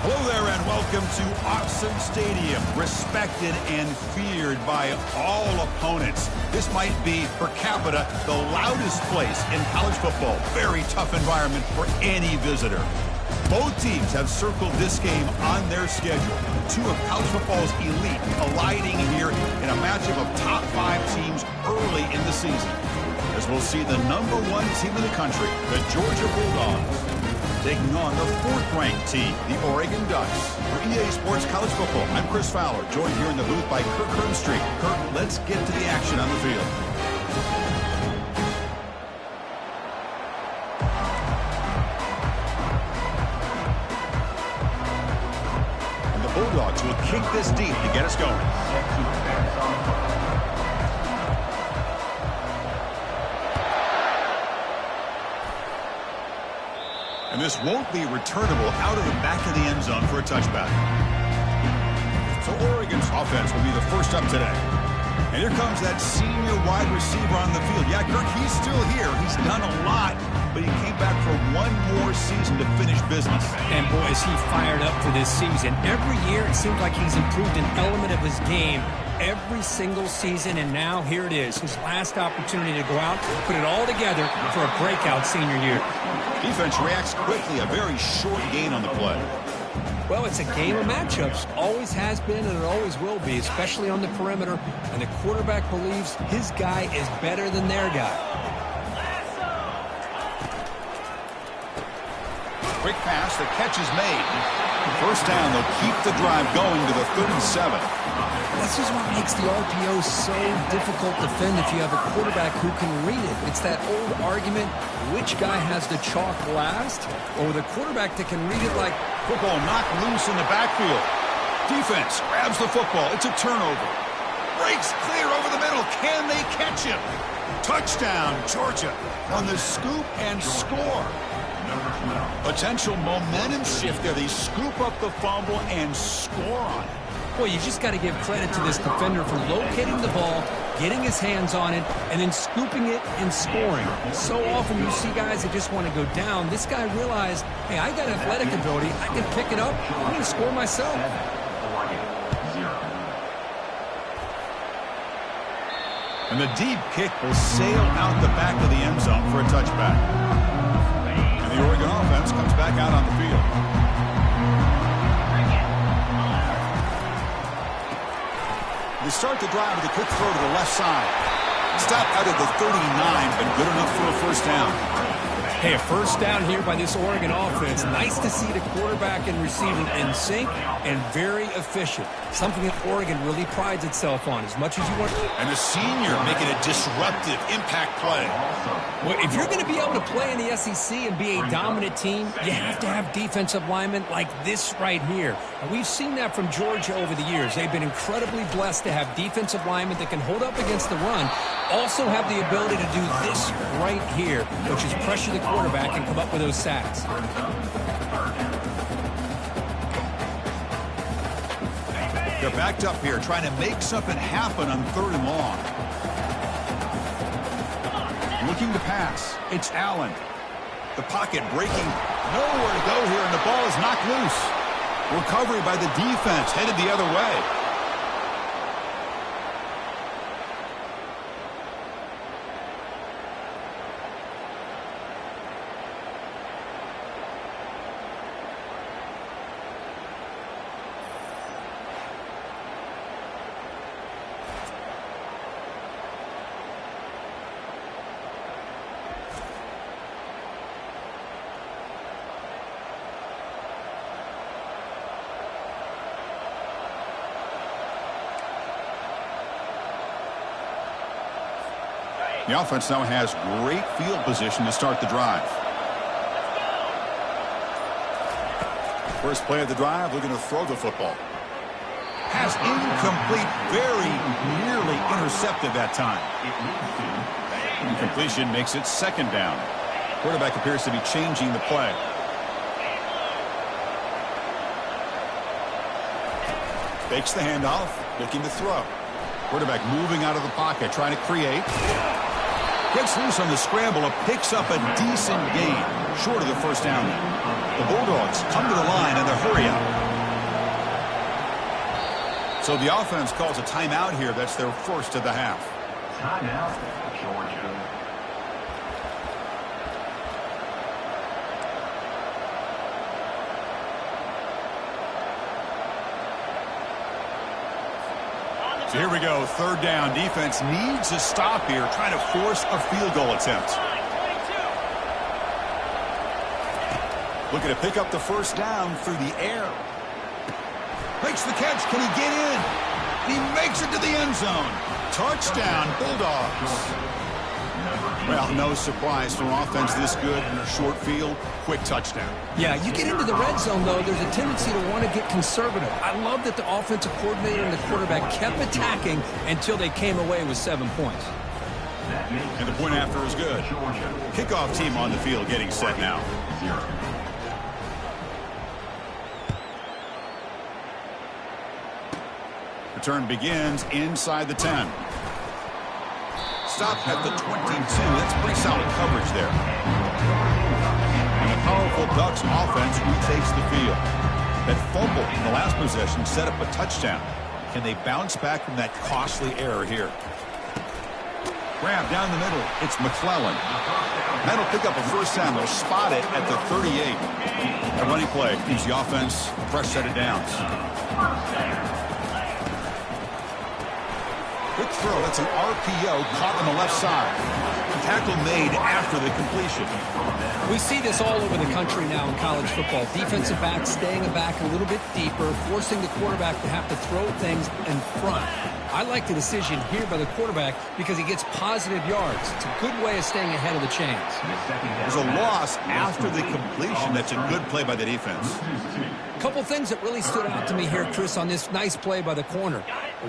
Hello there and welcome to Autzen Stadium, respected and feared by all opponents. This might be, per capita, the loudest place in college football. Very tough environment for any visitor. Both teams have circled this game on their schedule. Two of college football's elite colliding here in a matchup of top 5 teams early in the season. As we'll see the #1 team in the country, the Georgia Bulldogs, taking on the 4th-ranked team, the Oregon Ducks. For EA Sports College Football, I'm Chris Fowler, joined here in the booth by Kirk Herbstreit. Kirk, let's get to the action on the field. And the Bulldogs will kick this deep to get us going. And this won't be returnable out of the back of the end zone for a touchback. So Oregon's offense will be the first up today. And here comes that senior wide receiver on the field. Yeah, Kirk, he's still here. He's done a lot, but he came back for one more season to finish business. And boy, is he fired up for this season. Every year it seems like he's improved an element of his game every single season, and now here it is, his last opportunity to go out, put it all together for a breakout senior year. Defense reacts quickly, a very short gain on the play. Well, it's a game of matchups. Always has been and it always will be, especially on the perimeter, and the quarterback believes his guy is better than their guy. Quick pass, the catch is made. First down, they'll keep the drive going to the 37. This is what makes the RPO so difficult to defend if you have a quarterback who can read it. It's that old argument, which guy has the chalk last, or the quarterback that can read it like... Football knocked loose in the backfield. Defense grabs the football. It's a turnover. Breaks clear over the middle. Can they catch him? Touchdown, Georgia, on the scoop and score. Potential momentum shift there. They scoop up the fumble and score on it. Boy, you just got to give credit to this defender for locating the ball, getting his hands on it, and then scooping it and scoring. So often you see guys that just want to go down. This guy realized, hey, I got athletic ability. I can pick it up. I'm going to score myself. And the deep kick will sail out the back of the end zone for a touchback. And the Oregon offense comes back out on the field. They start the drive with a quick throw to the left side. Stop out of the 39, but good enough for a first down. Hey, a first down here by this Oregon offense. Nice to see the quarterback and receiver in sync and very efficient. Something that Oregon really prides itself on as much as you want. And the senior making a disruptive impact play. Well, if you're going to be able to play in the SEC and be a dominant team, you have to have defensive linemen like this right here. And we've seen that from Georgia over the years. They've been incredibly blessed to have defensive linemen that can hold up against the run, also have the ability to do this right here, which is pressure the quarterback and come up with those sacks. They're backed up here, trying to make something happen on 3rd and long. Looking to pass. It's Allen. The pocket breaking. Nowhere to go here, and the ball is knocked loose. Recovery by the defense, headed the other way. The offense now has great field position to start the drive. First play of the drive, looking to throw the football. Pass incomplete, very nearly intercepted that time. Incompletion makes it 2nd down. Quarterback appears to be changing the play. Fakes the handoff, looking to throw. Quarterback moving out of the pocket, trying to create. Gets loose on the scramble and picks up a decent gain. Short of the first down. The Bulldogs come to the line in the hurry up. So the offense calls a timeout here. That's their first of the half. Timeout, Georgia. So here we go, third down. Defense needs a stop here, trying to force a field goal attempt. Looking to pick up the first down through the air. Makes the catch. Can he get in? He makes it to the end zone. Touchdown, Bulldogs. Well, no surprise for offense this good. Short field, quick touchdown. Yeah, you get into the red zone, though, there's a tendency to want to get conservative. I love that the offensive coordinator and the quarterback kept attacking until they came away with 7 points. And the point after is good. Kickoff team on the field getting set now. Return begins inside the 10. Stop at the 22. That's pretty solid coverage there. And the powerful Ducks offense retakes the field. That fumble in the last possession set up a touchdown. Can they bounce back from that costly error here? Grab down the middle. It's McClellan. That'll pick up a first down. They'll spot it at the 38. A running play keeps the offense a fresh set of downs. Quick throw. That's an RPO caught on the left side. Tackle made after the completion. We see this all over the country now in college football. Defensive backs staying back a little bit deeper, forcing the quarterback to have to throw things in front. I like the decision here by the quarterback because he gets positive yards. It's a good way of staying ahead of the chains. There's a loss after the completion. That's a good play by the defense. A couple things that really stood out to me here, Chris, on this nice play by the corner.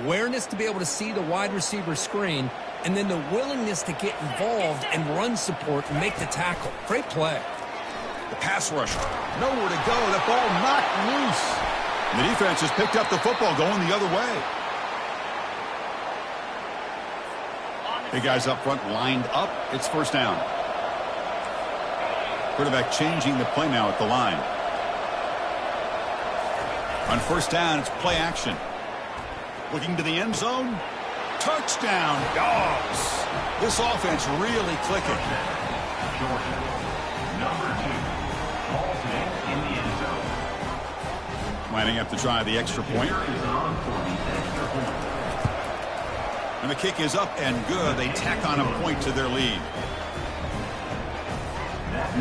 Awareness to be able to see the wide receiver screen, and then the willingness to get involved and run support and make the tackle. Great play. The pass rusher. Nowhere to go. That ball knocked loose. And the defense has picked up the football going the other way. Big guys up front lined up. It's first down. Quarterback changing the play now at the line. On first down, it's play action. Looking to the end zone. Touchdown, Dogs. This offense really clicking. Georgia, number 2, falls in the end zone. Lining up to try the extra point. And the kick is up and good. They tack on a point to their lead.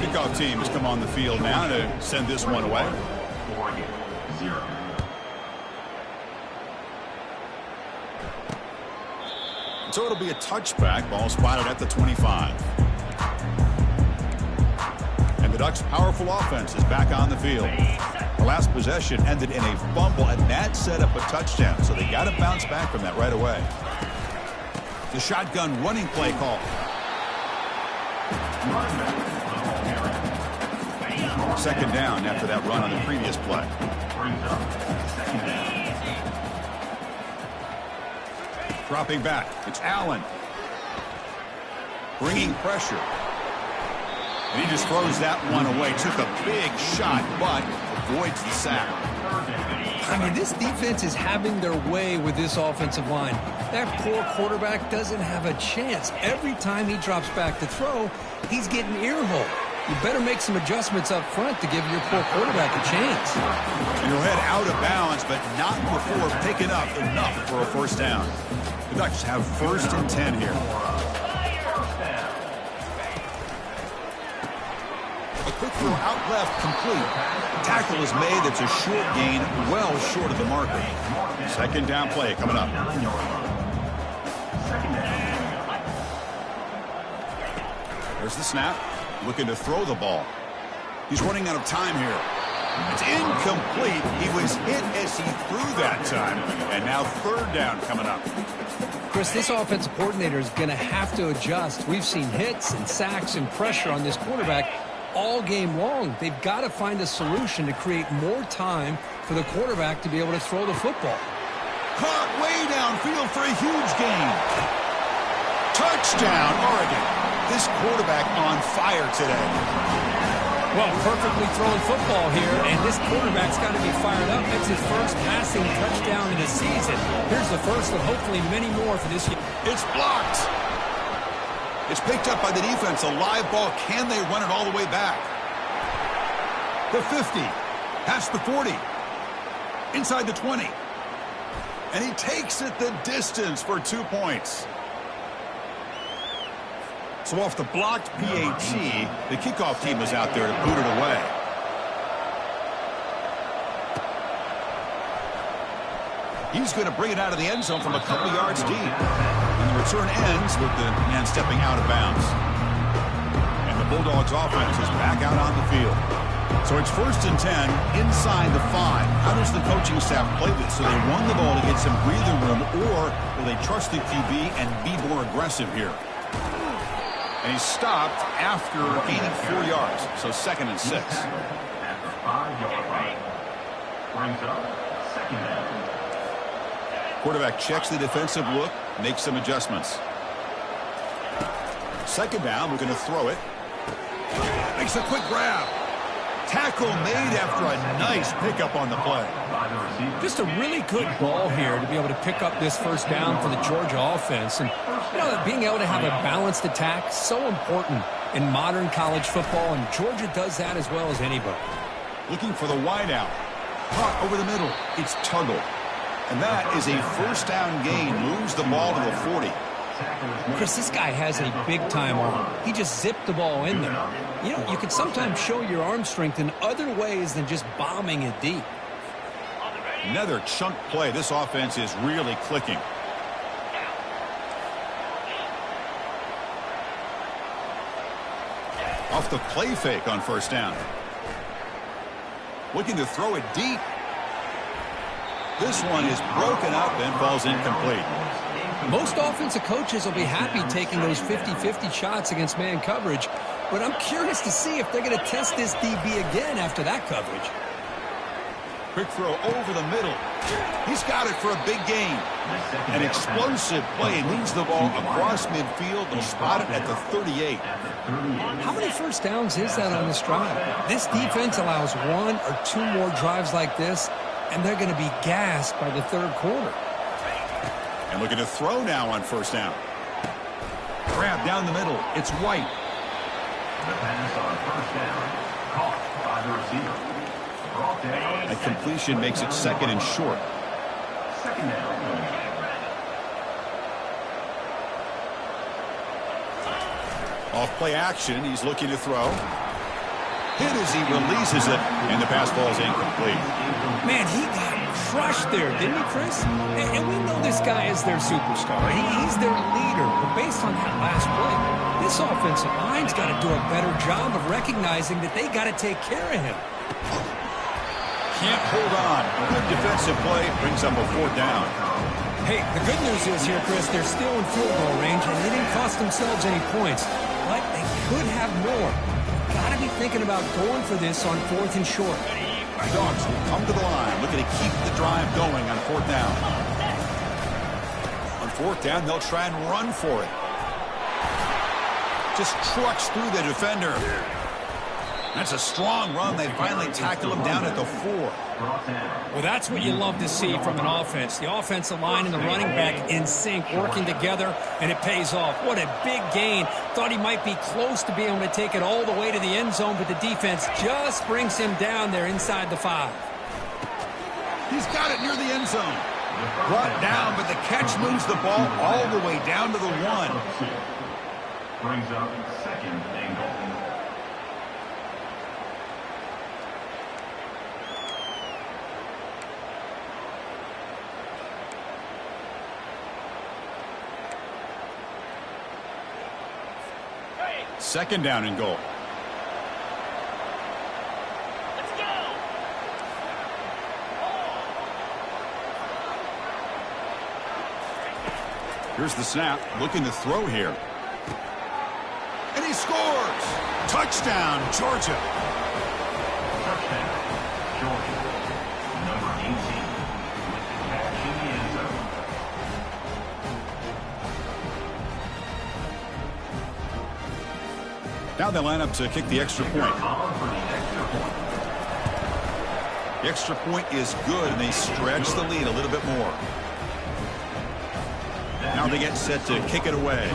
Kickoff team has come on the field now to send this one away. Oregon, 0. So it'll be a touchback. Ball spotted at the 25. And the Ducks' powerful offense is back on the field. The last possession ended in a fumble, and that set up a touchdown. So they got to bounce back from that right away. The shotgun running play call. Second down after that run on the previous play. Dropping back. It's Allen. Bringing pressure. And he just throws that one away. Took a big shot, but avoids the sack. I mean, this defense is having their way with this offensive line. That poor quarterback doesn't have a chance. Every time he drops back to throw, he's getting earholed. You better make some adjustments up front to give your poor quarterback a chance. And he'll head out of bounds, but not before picking up enough for a first down. The Ducks have first and 10 here. A quick throw out left, complete. Tackle is made. That's a short gain, well short of the marker. Second down play coming up. There's the snap. Looking to throw the ball. He's running out of time here. It's incomplete. He was hit as he threw that time. And now third down coming up. Chris, this offensive coordinator is going to have to adjust. We've seen hits and sacks and pressure on this quarterback all game long. They've got to find a solution to create more time for the quarterback to be able to throw the football. Caught way downfield for a huge gain. Touchdown, Oregon. this quarterback on fire today? Well, perfectly thrown football here, and this quarterback's got to be fired up. It's his first passing touchdown in the season. Here's the first of hopefully many more for this year. It's blocked. It's picked up by the defense. A live ball. Can they run it all the way back? The 50. Past the 40. Inside the 20. And he takes it the distance for 2 points. So off the blocked PAT, the kickoff team is out there to boot it away. He's going to bring it out of the end zone from a couple yards deep. And the return ends with the man stepping out of bounds. And the Bulldogs offense is back out on the field. So it's 1st and 10 inside the 5. How does the coaching staff play this? So they run the ball to get some breathing room, or will they trust the QB and be more aggressive here? And he's stopped after gaining 4 yards. So 2nd and 6. At the 5-yard line. Brings up 2nd down. Quarterback checks the defensive look, makes some adjustments. 2nd down, we're going to throw it. Makes a quick grab. Tackle made after a nice pickup on the play. Just a really good ball here to be able to pick up this 1st down for the Georgia offense. And, you know, being able to have a balanced attack, so important in modern college football, and Georgia does that as well as anybody. Looking for the wide out. Caught over the middle. It's Tuggle. And that is a 1st down gain. Moves the ball to the 40. Chris, this guy has a big-time arm. He just zipped the ball in there. You know, you can sometimes show your arm strength in other ways than just bombing it deep. Another chunk play. This offense is really clicking. Off the play fake on 1st down. Looking to throw it deep. This one is broken up and falls incomplete. Most offensive coaches will be happy taking those 50-50 shots against man coverage, but I'm curious to see if they're going to test this DB again after that coverage. Quick throw over the middle. He's got it for a big gain. An explosive play. Moves the ball across midfield. They'll spot it at the 38. How many 1st downs is that on this drive? This defense allows 1 or 2 more drives like this, and they're going to be gassed by the 3rd quarter. And looking to throw now on 1st down. Grab down the middle. It's White. The pass on 1st down. Caught by the receiver. Brought down. A completion makes it 2nd and short. 2nd down. Off play action. He's looking to throw. Hit as he releases it, and the pass ball is incomplete. Man, he got crushed there, didn't he, Chris? And we know this guy is their superstar. He's their leader. But based on that last play, this offensive line's got to do a better job of recognizing that they got to take care of him. Can't hold on. Good defensive play brings up a 4th down. Hey, the good news is here, Chris, they're still in field goal range, and they didn't cost themselves any points. But they could have more. Got to be thinking about going for this on 4th and short. Dogs will come to the line, looking to keep the drive going on 4th down. On 4th down, they'll try and run for it. Just trucks through the defender. That's a strong run. They finally tackle him down at the 4. Well, that's what you love to see from an offense. The offensive line and the running back in sync, working together, and it pays off. What a big gain. Thought he might be close to being able to take it all the way to the end zone, but the defense just brings him down there inside the 5. He's got it near the end zone. Brought down, but the catch moves the ball all the way down to the 1. Brings up 2nd and goal. Second down and goal. Let's go. Here's the snap. Looking to throw here. And he scores! Touchdown, Georgia. Touchdown, Georgia. Number 18 with the catch in the end zone. Now they line up to kick the extra point. The extra point is good, and they stretch the lead a little bit more. Now they get set to kick it away.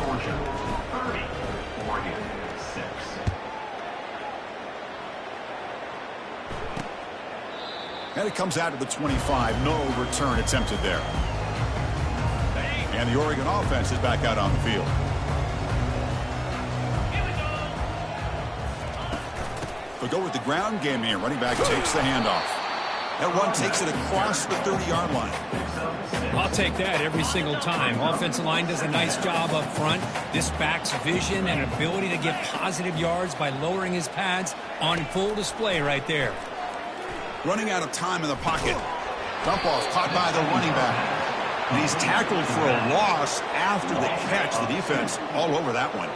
And it comes out to the 25. No return attempted there. And the Oregon offense is back out on the field. They'll go with the ground game here. Running back takes the handoff. That one takes it across the 30-yard line. I'll take that every single time. Offensive line does a nice job up front. This back's vision and ability to get positive yards by lowering his pads on full display right there. Running out of time in the pocket. Dump off caught by the running back. And he's tackled for a loss after the catch. The defense all over that one.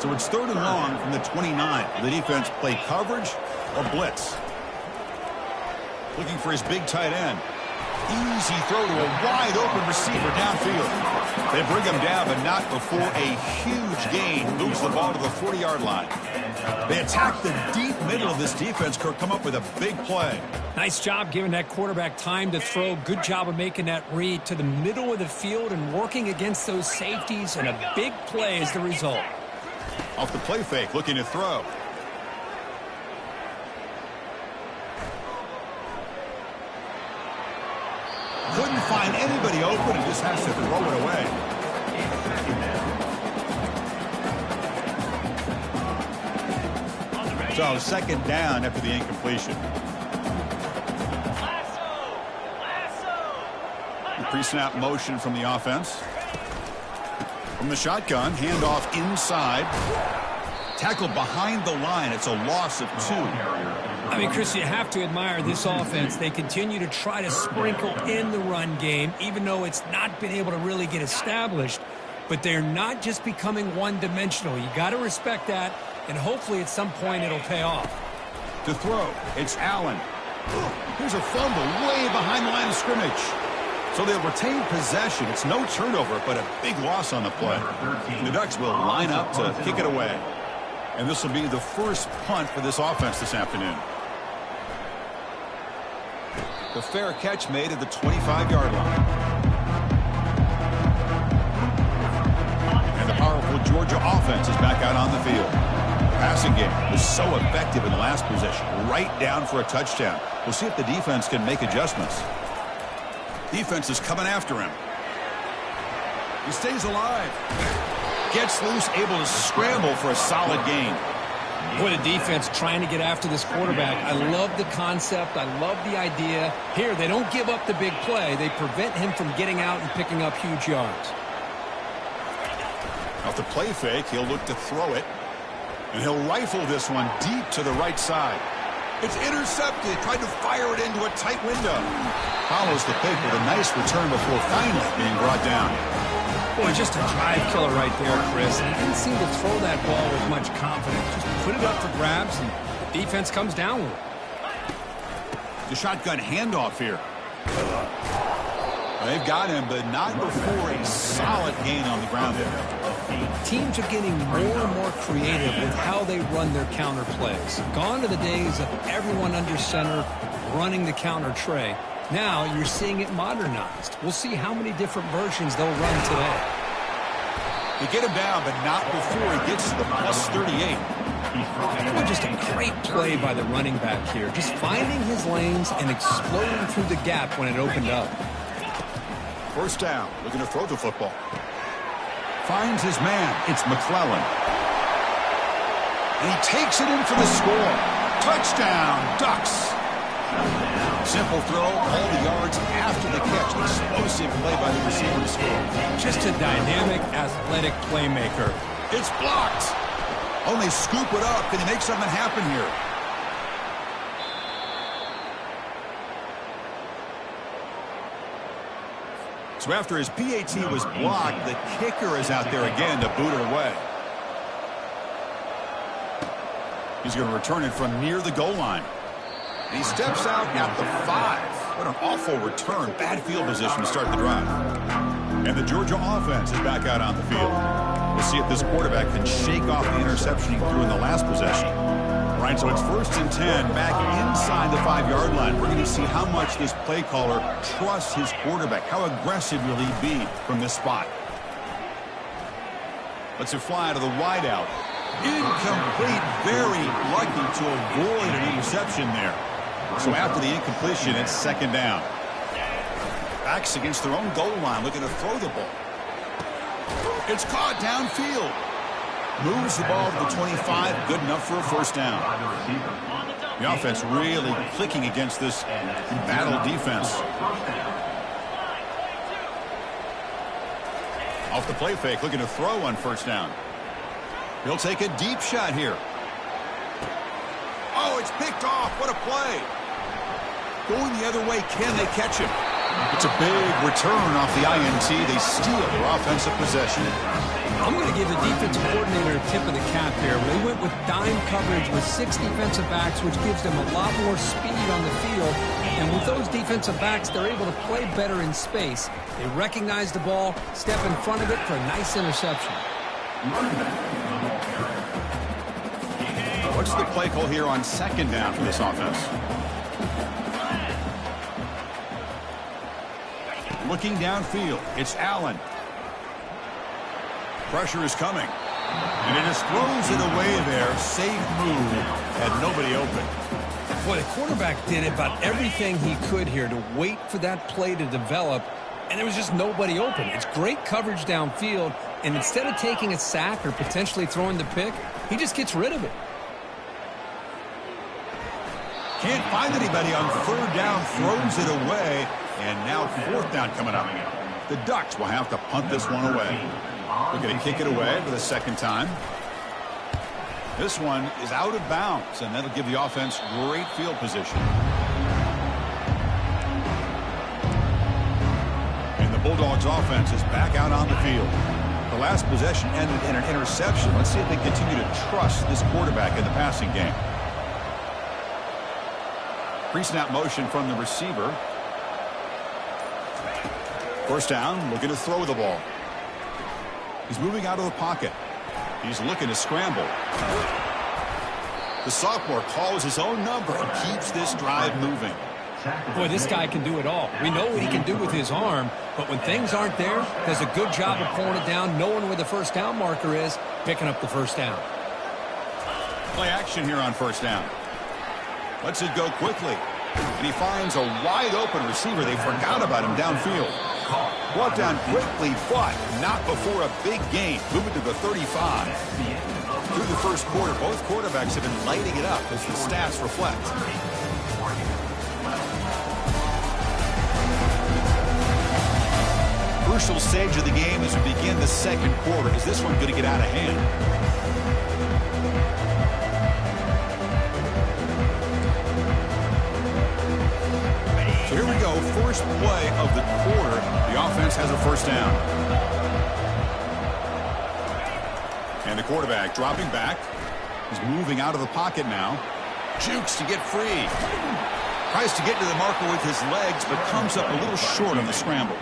So it's 3rd and long from the 29. The defense play coverage or blitz. Looking for his big tight end. Easy throw to a wide-open receiver downfield. They bring him down, but not before a huge gain. Moves the ball to the 40-yard line. They attack the deep middle of this defense. Kirk come up with a big play. Nice job giving that quarterback time to throw. Good job of making that read to the middle of the field and working against those safeties, and a big play is the result. Off the play fake, looking to throw. Couldn't find anybody open and just has to throw it away. So 2nd down after the incompletion. The pre-snap motion from the offense. From the shotgun, handoff inside. Tackled behind the line. It's a loss of 2. I mean, Chris, you have to admire this offense. They continue to try to sprinkle in the run game, even though it's not been able to really get established. But they're not just becoming one-dimensional. You got to respect that, and hopefully at some point it'll pay off. To throw, it's Allen. Here's a fumble way behind the line of scrimmage. So they'll retain possession. It's no turnover, but a big loss on the play. The Ducks will line up to kick it away. And this will be the first punt for this offense this afternoon. The fair catch made at the 25-yard line. And the powerful Georgia offense is back out on the field. The passing game was so effective in the last possession, right down for a touchdown. We'll see if the defense can make adjustments. Defense is coming after him. He stays alive. Gets loose, able to scramble for a solid gain. What a defense trying to get after this quarterback. I love the concept. I love the idea. Here, they don't give up the big play. They prevent him from getting out and picking up huge yards. Off the play fake, he'll look to throw it. And he'll rifle this one deep to the right side. It's intercepted. Tried to fire it into a tight window. Follows the pick with a nice return before finally being brought down. Boy, just a drive killer right there, Chris. He didn't seem to throw that ball with much confidence. Just put it up for grabs, and the defense comes down with it. The shotgun handoff here. They've got him, but not before a solid gain on the ground there. Teams are getting more and more creative with how they run their counter plays. Gone are the days of everyone under center running the counter tray. Now you're seeing it modernized. We'll see how many different versions they'll run today. They get him down, but not before he gets to the plus 38. Well, just a great play by the running back here. Just finding his lanes and exploding through the gap when it opened up. First down, looking to throw the football. Finds his man. It's McClellan. And he takes it in for the score. Touchdown, Ducks. Simple throw, all the yards after the catch. Explosive play by the receiver to score. Just a dynamic, athletic playmaker. It's blocked. Oh, they scoop it up. Can he make something happen here? So after his PAT was blocked, the kicker is out there again to boot it away. He's going to return it from near the goal line. And he steps out at the 5. What an awful return. Bad field position to start the drive. And the Georgia offense is back out on the field. We'll see if this quarterback can shake off the interception he threw in the last possession. All right, so it's 1st and 10, back inside the 5-yard line. We're going to see how much this play caller trusts his quarterback. How aggressive will he be from this spot? Let's it fly to the wideout. Incomplete. Very lucky to avoid an interception there. So after the incompletion, it's 2nd down. Backs against their own goal line, looking to throw the ball. It's caught downfield. Moves the ball to the 25. Good enough for a 1st down. The offense really clicking against this embattled defense. Off the play fake, looking to throw on 1st down. He'll take a deep shot here. Oh, it's picked off. What a play. Going the other way, can they catch him? It's a big return off the INT. They steal their offensive possession. I'm going to give the defensive coordinator a tip of the cap here. They went with dime coverage with 6 defensive backs, which gives them a lot more speed on the field. And with those defensive backs, they're able to play better in space. They recognize the ball, step in front of it for a nice interception. What's the play call here on 2nd down for this offense? Looking downfield, it's Allen. Pressure is coming. And it just throws it away there. Safe move. Had nobody open. Boy, the quarterback did about everything he could here to wait for that play to develop, and there was just nobody open. It's great coverage downfield, and instead of taking a sack or potentially throwing the pick, he just gets rid of it. Can't find anybody on 3rd down, throws it away, and now 4th down coming up. The Ducks will have to punt this one away. They're going to kick it away for the 2nd time. This one is out of bounds, and that'll give the offense great field position. And the Bulldogs offense is back out on the field. The last possession ended in an interception. Let's see if they continue to trust this quarterback in the passing game. Pre-snap motion from the receiver. 1st down, looking to throw the ball. He's moving out of the pocket. He's looking to scramble. The sophomore calls his own number and keeps this drive moving. Boy, this guy can do it all. We know what he can do with his arm, but when things aren't there, does a good job of pulling it down, knowing where the 1st down marker is, picking up the 1st down. Play action here on 1st down. Lets it go quickly. And he finds a wide-open receiver. They forgot about him downfield. Brought down quickly, but not before a big gain. Moving to the 35. Through the 1st quarter, both quarterbacks have been lighting it up as the stats reflect. Crucial stage of the game as we begin the 2nd quarter. Is this one going to get out of hand? So here we go, 1st play of the quarter. The offense has a 1st down. And the quarterback dropping back. He's moving out of the pocket now. Jukes to get free. Tries to get to the marker with his legs, but comes up a little short on the scramble.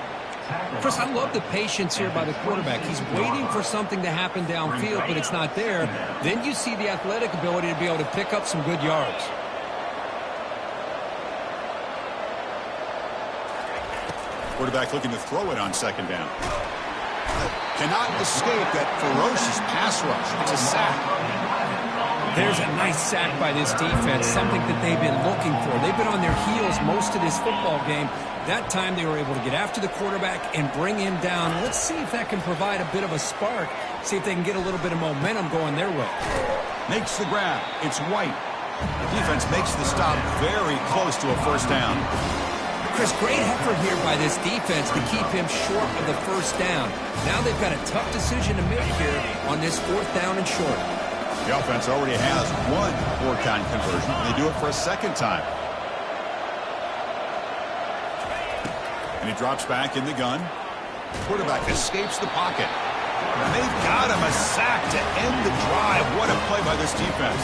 Chris, I love the patience here by the quarterback. He's waiting for something to happen downfield, but it's not there. Then you see the athletic ability to be able to pick up some good yards. Quarterback looking to throw it on 2nd down. Cannot escape that ferocious pass rush. It's a sack. There's a nice sack by this defense, something that they've been looking for. They've been on their heels most of this football game. That time they were able to get after the quarterback and bring him down. Let's see if that can provide a bit of a spark. See if they can get a little bit of momentum going their way. Makes the grab. It's White. The defense makes the stop very close to a 1st down. Chris, great effort here by this defense to keep him short of the 1st down. Now they've got a tough decision to make here on this 4th down and short. The offense already has one 4-down conversion. They do it for a 2nd time. And he drops back in the gun. Quarterback escapes the pocket. And they've got him a sack to end the drive. What a play by this defense.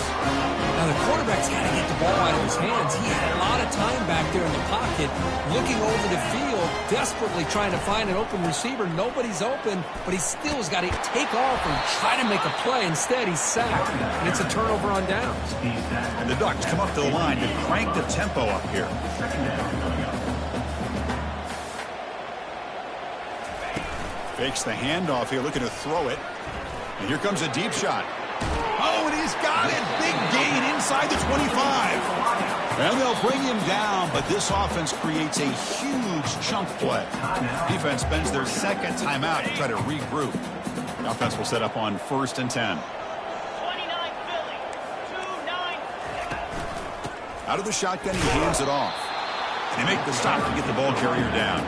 Now the quarterback's got to get the ball out of his hands. He had a lot of time back there in the pocket, looking over the field, desperately trying to find an open receiver. Nobody's open, but he still has got to take off and try to make a play. Instead, he's sacked, and it's a turnover on downs. And the Ducks come up to the line to crank the tempo up here. Fakes the handoff here, looking to throw it. And here comes a deep shot. Oh, and he's got it. Big gain inside the 25. And they'll bring him down, but this offense creates a huge chunk play. Defense spends their second timeout to try to regroup. The offense will set up on 1st and 10. 29 Philly, 2-9. Out of the shotgun, he hands it off. And they make the stop to get the ball carrier down.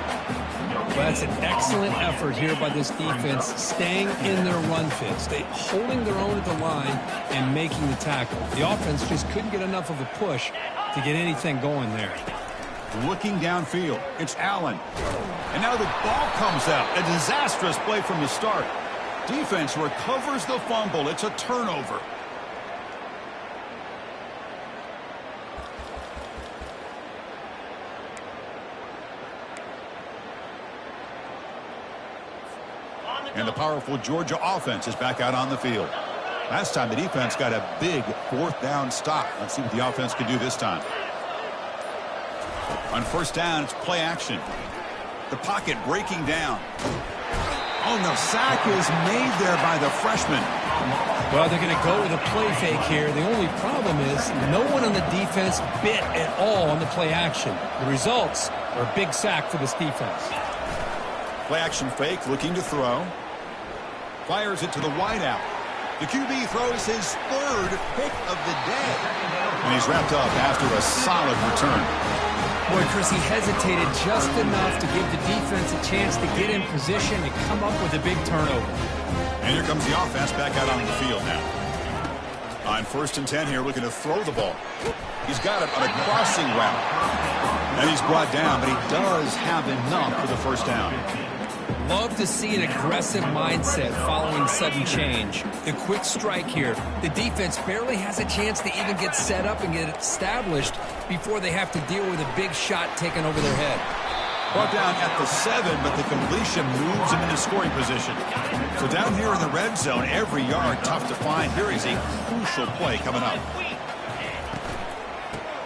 Well, that's an excellent effort here by this defense, staying in their run fit, holding their own at the line and making the tackle. The offense just couldn't get enough of a push to get anything going there. Looking downfield, it's Allen. And now the ball comes out. A disastrous play from the start. Defense recovers the fumble. It's a turnover. And the powerful Georgia offense is back out on the field. Last time the defense got a big 4th down stop. Let's see what the offense can do this time. On 1st down, it's play action. The pocket breaking down. Oh, no, sack is made there by the freshman. Well, they're going to go with a play fake here. The only problem is no one on the defense bit at all on the play action. The results are a big sack for this defense. Play action fake, looking to throw. Fires it to the wideout. The QB throws his 3rd pick of the day. And he's wrapped up after a solid return. Boy, Chris, he hesitated just enough to give the defense a chance to get in position and come up with a big turnover. And here comes the offense back out on the field now. On 1st and 10 here, looking to throw the ball. He's got it on a crossing route. And he's brought down, but he does have enough for the 1st down. Love to see an aggressive mindset following sudden change. The quick strike here. The defense barely has a chance to even get set up and get established before they have to deal with a big shot taken over their head. Brought down at the 7, but the completion moves him into scoring position. So down here in the red zone, every yard tough to find. Here is a crucial play coming up.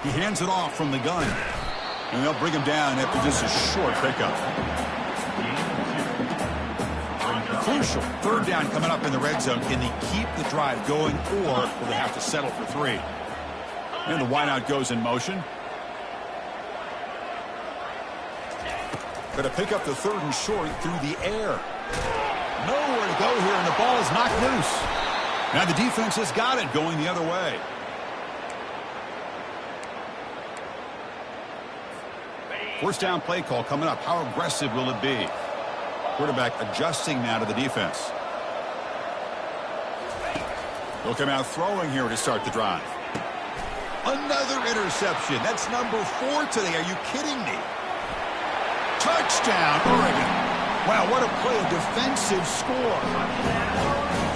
He hands it off from the gun. And they'll bring him down after just a short pickup. Crucial 3rd down coming up in the red zone. Can they keep the drive going, or will they have to settle for 3? And the wideout goes in motion. Going to pick up the 3rd and short through the air. Nowhere to go here, and the ball is knocked loose. Now the defense has got it going the other way. First down play call coming up. How aggressive will it be? Quarterback adjusting now to the defense. They'll come out throwing here to start the drive. Another interception. That's number 4 today. Are you kidding me? Touchdown, Oregon. Wow, what a play. A defensive score.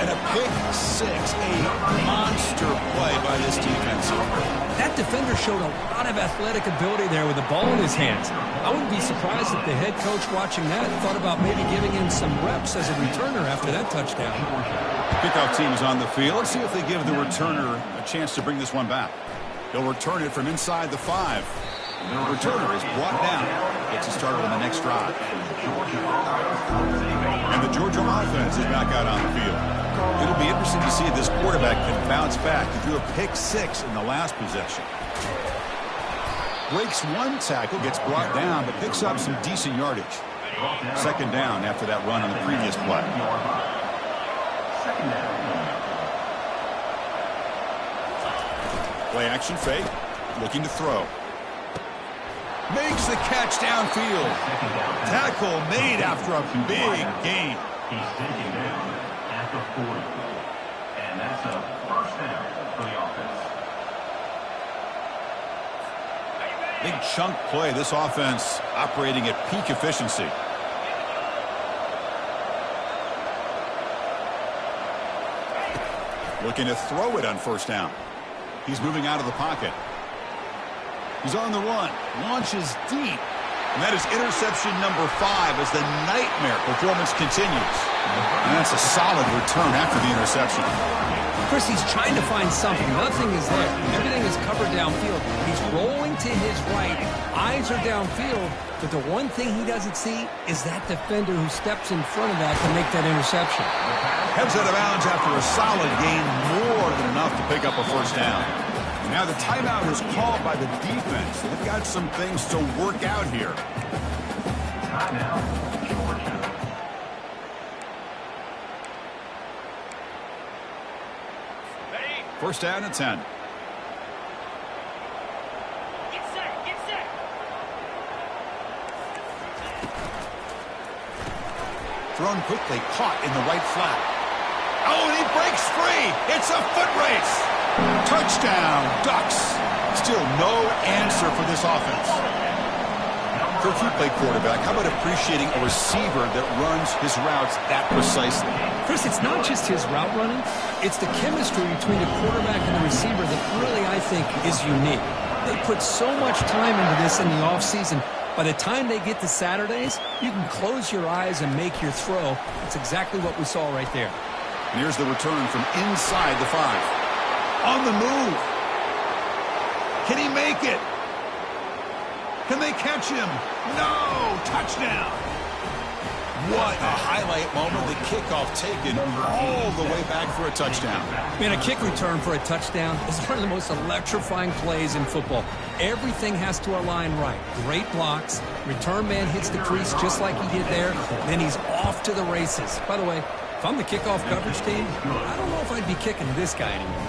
And a pick 6. A monster play by this defense. That defender showed a lot of athletic ability there with the ball in his hands. I wouldn't be surprised if the head coach watching that thought about maybe giving him some reps as a returner after that touchdown. Kickoff team is on the field. Let's see if they give the returner a chance to bring this one back. They'll return it from inside the 5. The returner is brought down. Gets a starter on the next drive. And the Georgia offense is back out on the field. It'll be interesting to see if this quarterback can bounce back. He threw a pick 6 in the last possession. Breaks 1 tackle, gets brought down, but picks up some decent yardage. 2nd down after that run on the previous play. Play action fake, looking to throw. Makes the catch downfield. Tackle made after a big gain. He's taken down at the 40. And that's a 1st down for the offense. Big chunk play. This offense operating at peak efficiency. Looking to throw it on 1st down. He's moving out of the pocket. He's on the run. Launches deep. And that is interception number 5 as the nightmare performance continues. And that's a solid return after the interception. Chris, he's trying to find something. Nothing is there. Everything is covered downfield. He's rolling to his right. Eyes are downfield. But the one thing he doesn't see is that defender who steps in front of that to make that interception. Heads out of bounds after a solid gain, more than enough to pick up a first down. Now the timeout is called by the defense. They've got some things to work out here. Timeout, Georgia. Ready? First down and 10. Get set. Get set. Thrown quickly, caught in the right flat. Oh, and he breaks free. It's a foot race. Touchdown, Ducks. Still no answer for this offense. Coach, you play quarterback. How about appreciating a receiver that runs his routes that precisely? Chris, it's not just his route running. It's the chemistry between the quarterback and the receiver that really, I think, is unique. They put so much time into this in the offseason. By the time they get to Saturdays, you can close your eyes and make your throw. That's exactly what we saw right there. And here's the return from inside the 5. On the move. Can he make it? Can they catch him? No! Touchdown! What a highlight moment. The kickoff taken all the way back for a touchdown. Man, a kick return for a touchdown is one of the most electrifying plays in football. Everything has to align right. Great blocks. Return man hits the crease just like he did there. Then he's off to the races. By the way, if I'm the kickoff coverage team, I don't know if I'd be kicking this guy anymore.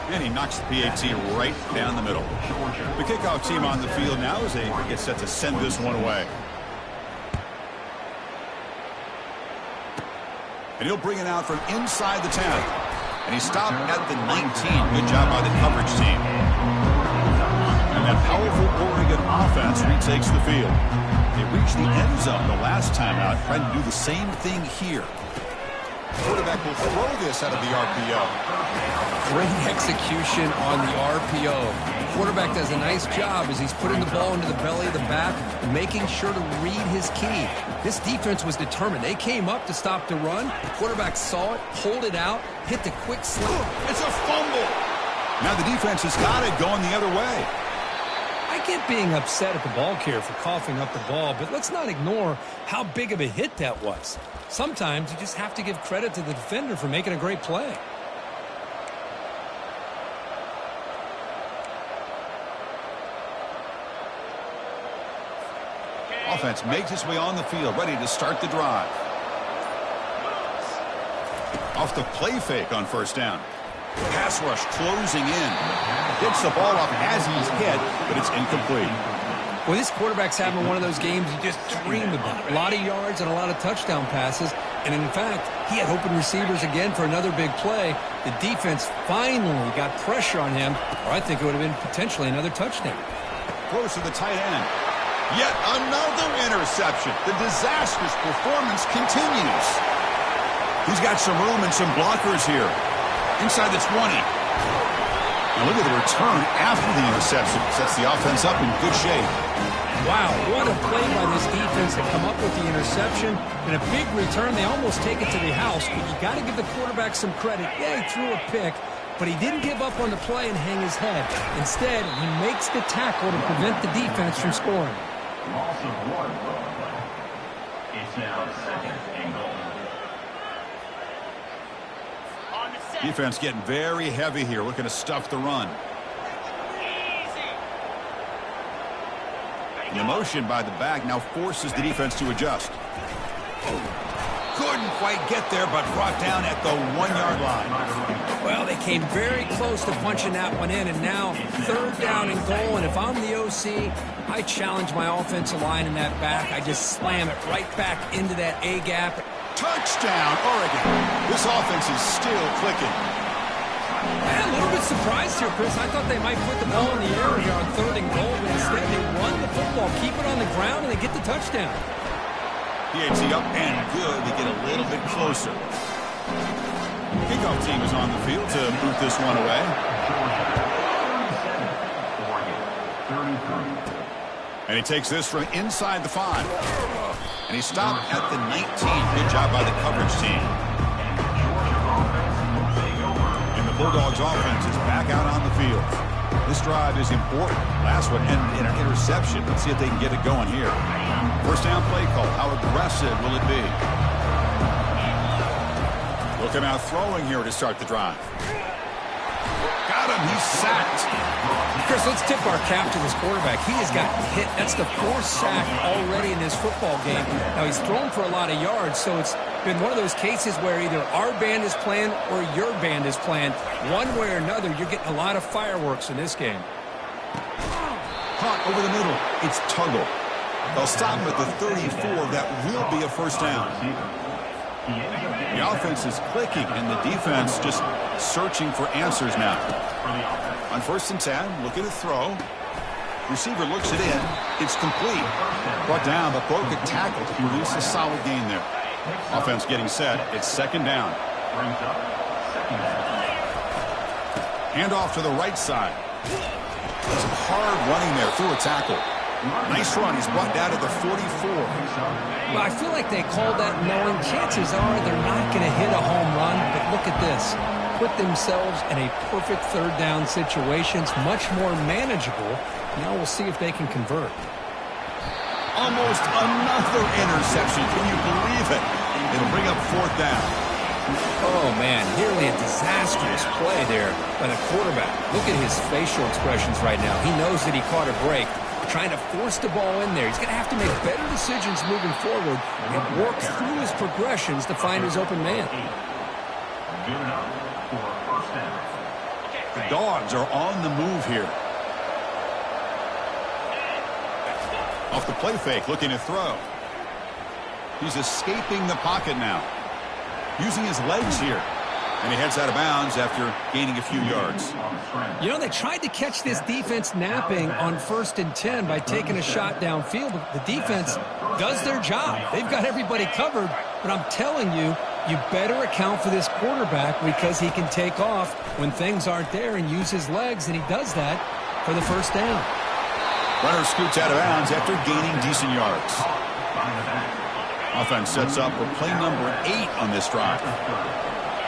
And he knocks the PAT right down the middle. The kickoff team on the field now as they get set to send this one away. And he'll bring it out from inside the 10. And he stopped at the 19. Good job by the coverage team. And that powerful Oregon offense retakes the field. They reached the end zone the last time out, trying to do the same thing here. Quarterback will throw this out of the RPO. Great execution on the RPO. Quarterback does a nice job as he's putting the ball into the belly of the back, making sure to read his key. This defense was determined. They came up to stop the run. The quarterback saw it, pulled it out, hit the quick slip. It's a fumble. Now the defense has got it going the other way. I get being upset at the ball carrier for coughing up the ball, but let's not ignore how big of a hit that was. Sometimes you just have to give credit to the defender for making a great play. Offense makes its way on the field, ready to start the drive. Off the play fake on first down. Pass rush closing in. Gets the ball off as he's hit, but it's incomplete. Well, this quarterback's having one of those games you just dream about. A lot of yards and a lot of touchdown passes. And in fact, he had open receivers again for another big play. The defense finally got pressure on him, or I think it would have been potentially another touchdown. Close to the tight end. Yet another interception. The disastrous performance continues. He's got some room and some blockers here. Inside the 20. Now look at the return after the interception. Sets the offense up in good shape. Wow, what a play by this defense to come up with the interception. And a big return. They almost take it to the house, but you got to give the quarterback some credit. Yeah, he threw a pick, but he didn't give up on the play and hang his head. Instead, he makes the tackle to prevent the defense from scoring. Loss of 1 on the play. It's now 2nd and goal. On the set. Defense getting very heavy here, looking to stuff the run. Easy. The motion by the back now forces the defense to adjust. Couldn't quite get there, but brought down at the 1-yard line. Well, they came very close to punching that one in, and now 3rd down and goal. And if I'm the OC, I challenge my offensive line in that back. I just slam it right back into that A-gap. Touchdown, Oregon. This offense is still clicking. Man, a little bit surprised here, Chris. I thought they might put the ball in the air here on 3rd and goal, but instead they run the football, keep it on the ground, and they get the touchdown. PAT up and good to get a little bit closer. Kickoff team is on the field to boot this one away. 33. And he takes this from inside the 5. And he stopped at the 19. Good job by the coverage team. And the Bulldogs offense is back out on the field. This drive is important. Last one ended in an interception. Let's see if they can get it going here. First down play call. How aggressive will it be? Looking out throwing here to start the drive. Got him. He's sacked. Chris, let's tip our cap to this quarterback. He has gotten hit. That's the 4th sack already in this football game. Now, he's thrown for a lot of yards, so it's been one of those cases where either our band is playing or your band is playing. One way or another, you're getting a lot of fireworks in this game. Caught over the middle. It's Tuggle. They'll stop him at the 34. That will be a first down. The offense is clicking, and the defense just searching for answers now. On 1st and 10, looking to throw. Receiver looks it in. It's complete. Brought down, but broke a tackle to produce a solid gain there. Offense getting set. It's 2nd down. Hand off to the right side. Some hard running there through a tackle. Nice run. He's brought down to the 44. Well, I feel like they called that knowing chances are they're not going to hit a home run, but look at this. Put themselves in a perfect 3rd down situation. It's much more manageable. Now we'll see if they can convert. Almost another interception. Can you believe it? It'll bring up 4th down. Oh, man, nearly a disastrous play there by the quarterback. Look at his facial expressions right now. He knows that he caught a break, trying to force the ball in there. He's going to have to make better decisions moving forward and work through his progressions to find his open man. Good enough for a first down. The Dogs are on the move here. Off the play fake, looking to throw. He's escaping the pocket now. Using his legs here. And he heads out of bounds after gaining a few yards. You know, they tried to catch this defense napping on 1st and 10 by taking a shot downfield, but the defense does their job. They've got everybody covered, but I'm telling you, you better account for this quarterback because he can take off when things aren't there and use his legs, and he does that for the 1st down. Runner scoots out of bounds after gaining decent yards. Offense sets up for play number 8 on this drive.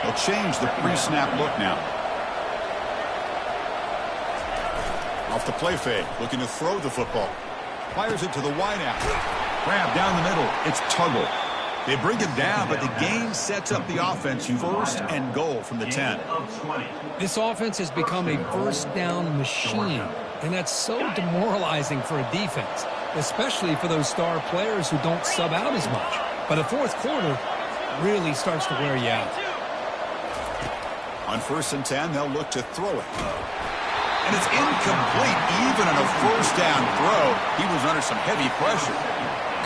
They'll change the pre-snap look now. Off the play fake, looking to throw the football. Fires it to the wideout. Grab down the middle. It's Tuggle. They bring him down, but the gain sets up the offense. 1st and goal from the 10. This offense has become a 1st down machine, and that's so demoralizing for a defense, especially for those star players who don't sub out as much. But the 4th quarter really starts to wear you out. On 1st and 10, they'll look to throw it. And it's incomplete. Even on a 1st down throw, he was under some heavy pressure.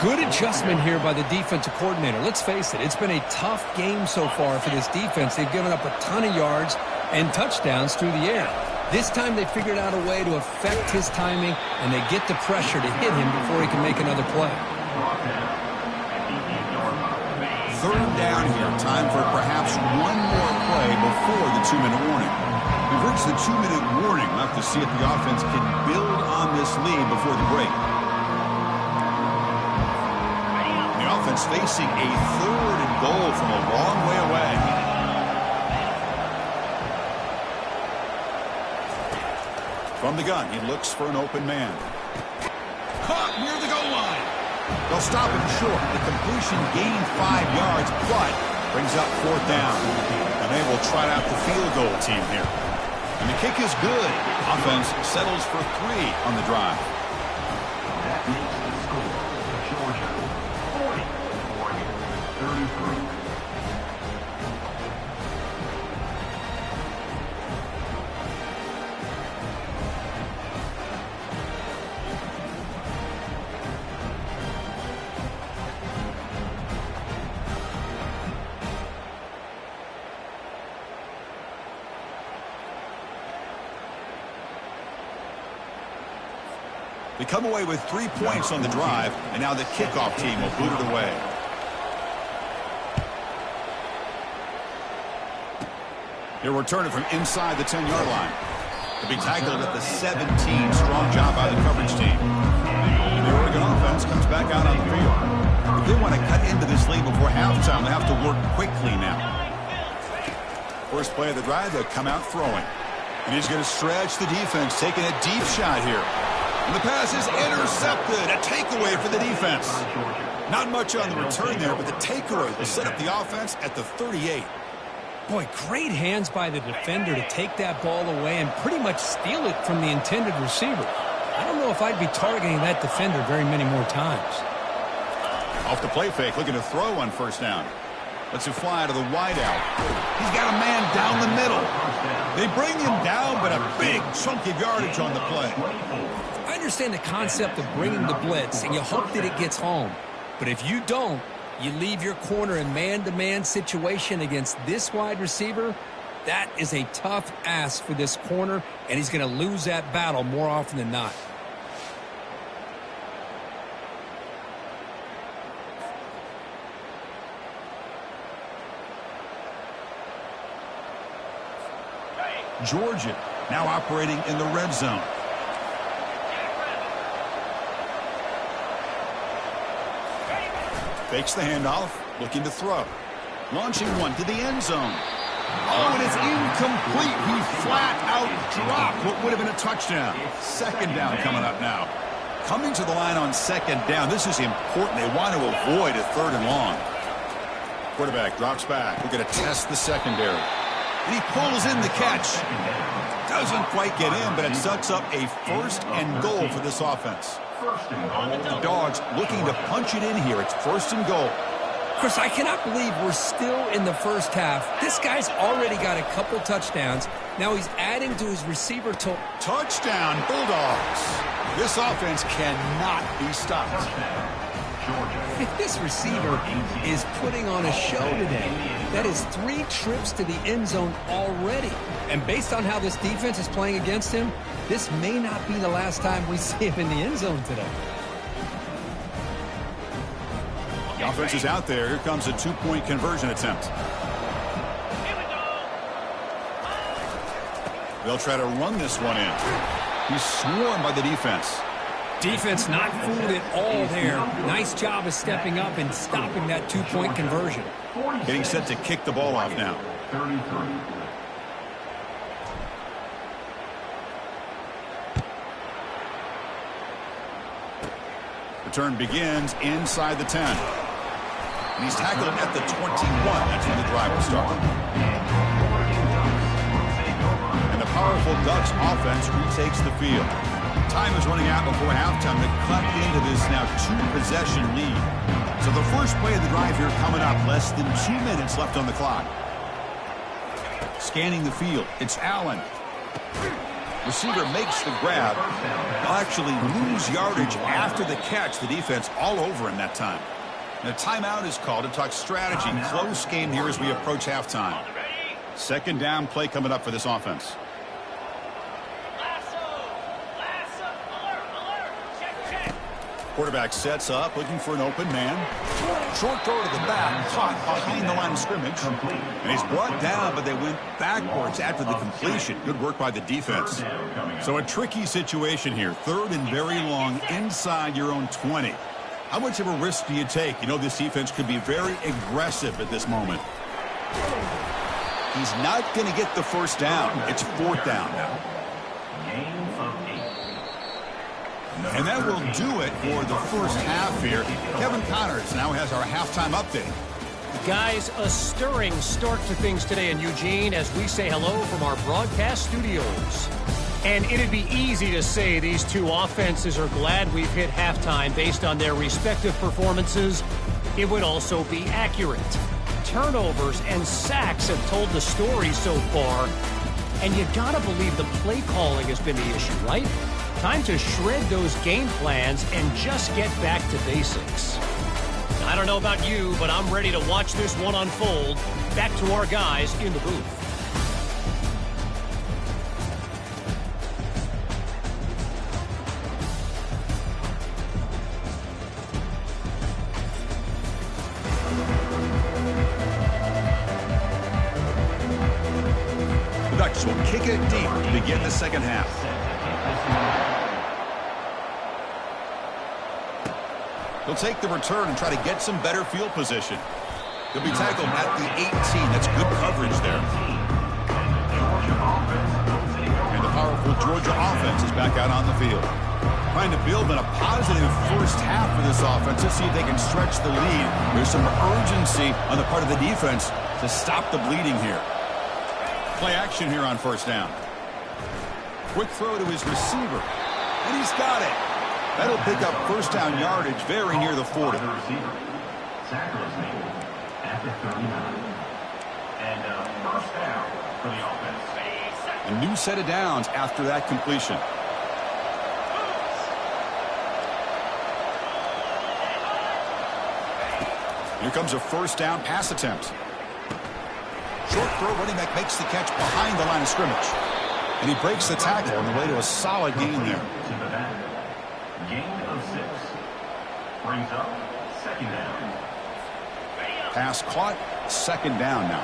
Good adjustment here by the defensive coordinator. Let's face it, it's been a tough game so far for this defense. They've given up a ton of yards and touchdowns through the air. This time they figured out a way to affect his timing, and they get the pressure to hit him before he can make another play. 3rd down here. Time for perhaps one more play before the 2-minute warning. We've reached the 2-minute warning. We'll have to see if the offense can build on this lead before the break. The offense facing a 3rd and goal from a long way away. From the gun, he looks for an open man. Caught near the goal line. They'll stop him short. The completion gained 5 yards, but brings up 4th down. And they will trot out the field goal team here. And the kick is good. Offense settles for 3 on the drive. That makes the score. Georgia 40, Oregon 33. They come away with 3 points on the drive, and now the kickoff team will boot it away. He'll return it from inside the 10-yard line. To be tackled at the 17. Strong job by the coverage team. The Oregon offense comes back out on the field. If they want to cut into this lead before halftime, they have to work quickly now. First play of the drive, they'll come out throwing. And he's going to stretch the defense, taking a deep shot here. And the pass is intercepted. A takeaway for the defense. Not much on the return there, but the takeaway will set up the offense at the 38. Boy, great hands by the defender to take that ball away and pretty much steal it from the intended receiver. I don't know if I'd be targeting that defender very many more times. Off the play fake, looking to throw on first down. Lets it fly to the wideout. He's got a man down the middle. They bring him down, but a big chunk of yardage on the play. I understand the concept of bringing the blitz, and you hope that it gets home. But if you don't, you leave your corner in man-to-man situation against this wide receiver. That is a tough ask for this corner, and he's going to lose that battle more often than not. Georgia now operating in the red zone. Fakes the handoff, looking to throw. Launching one to the end zone. Oh, and it's incomplete. He flat out dropped what would have been a touchdown. Second down coming up now. Coming to the line on second down. This is important. They want to avoid a third and long. Quarterback drops back. We're going to test the secondary. And he pulls in the catch. Doesn't quite get in, but it sets up a first and goal for this offense. The Dogs looking to punch it in here. It's first and goal. Chris, I cannot believe we're still in the first half. This guy's already got a couple touchdowns. Now he's adding to his receiver total. Touchdown, Bulldogs. This offense cannot be stopped. This receiver is putting on a show today. That is 3 trips to the end zone already. And based on how this defense is playing against him, this may not be the last time we see him in the end zone today. The offense is out there. Here comes a 2-point conversion attempt. They'll try to run this one in. He's swarmed by the defense. Defense not fooled at all there. Nice job of stepping up and stopping that 2-point conversion. Getting set to kick the ball off now. 33. Return begins inside the 10. And he's tackled at the 21. That's when the drive will start. And the powerful Ducks offense retakes the field. Time is running out before halftime to cut into this now 2-possession lead. So the first play of the drive here coming up. Less than 2 minutes left on the clock. Scanning the field. It's Allen. Receiver makes the grab. He'll actually lose yardage after the catch. The defense all over him that time. And a timeout is called to talk strategy. Close game here as we approach halftime. Second down play coming up for this offense. Quarterback sets up, looking for an open man. Short throw to the back, caught behind the line of scrimmage. And he's brought down, but they went backwards after the completion. Good work by the defense. So a tricky situation here. Third and very long inside your own 20. How much of a risk do you take? You know this defense could be very aggressive at this moment. He's not going to get the first down. It's fourth down now. And that will do it for the first half here. Kevin Connors now has our halftime update. Guys, a stirring start to things today in Eugene as we say hello from our broadcast studios. And it'd be easy to say these two offenses are glad we've hit halftime based on their respective performances. It would also be accurate. Turnovers and sacks have told the story so far. And you gotta believe the play calling has been the issue, right? Time to shred those game plans and just get back to basics. I don't know about you, but I'm ready to watch this one unfold. Back to our guys in the booth. offense will kick it deep to begin the second half. He'll take the return and try to get some better field position. He'll be tackled at the 18. That's good coverage there. And the powerful Georgia offense is back out on the field. Trying to build in a positive first half for this offense. Let's see if they can stretch the lead. There's some urgency on the part of the defense to stop the bleeding here. Play action here on first down. Quick throw to his receiver. And he's got it. That'll pick up first down yardage very near the 40. The receiver. Tackle is made at the 39. And first down for the offense. A new set of downs after that completion. Here comes a first down pass attempt. Short throw, running back makes the catch behind the line of scrimmage. And he breaks the tackle on the way to a solid gain there. To the back. Gain of 6. Brings up second down. Pass caught, second down now.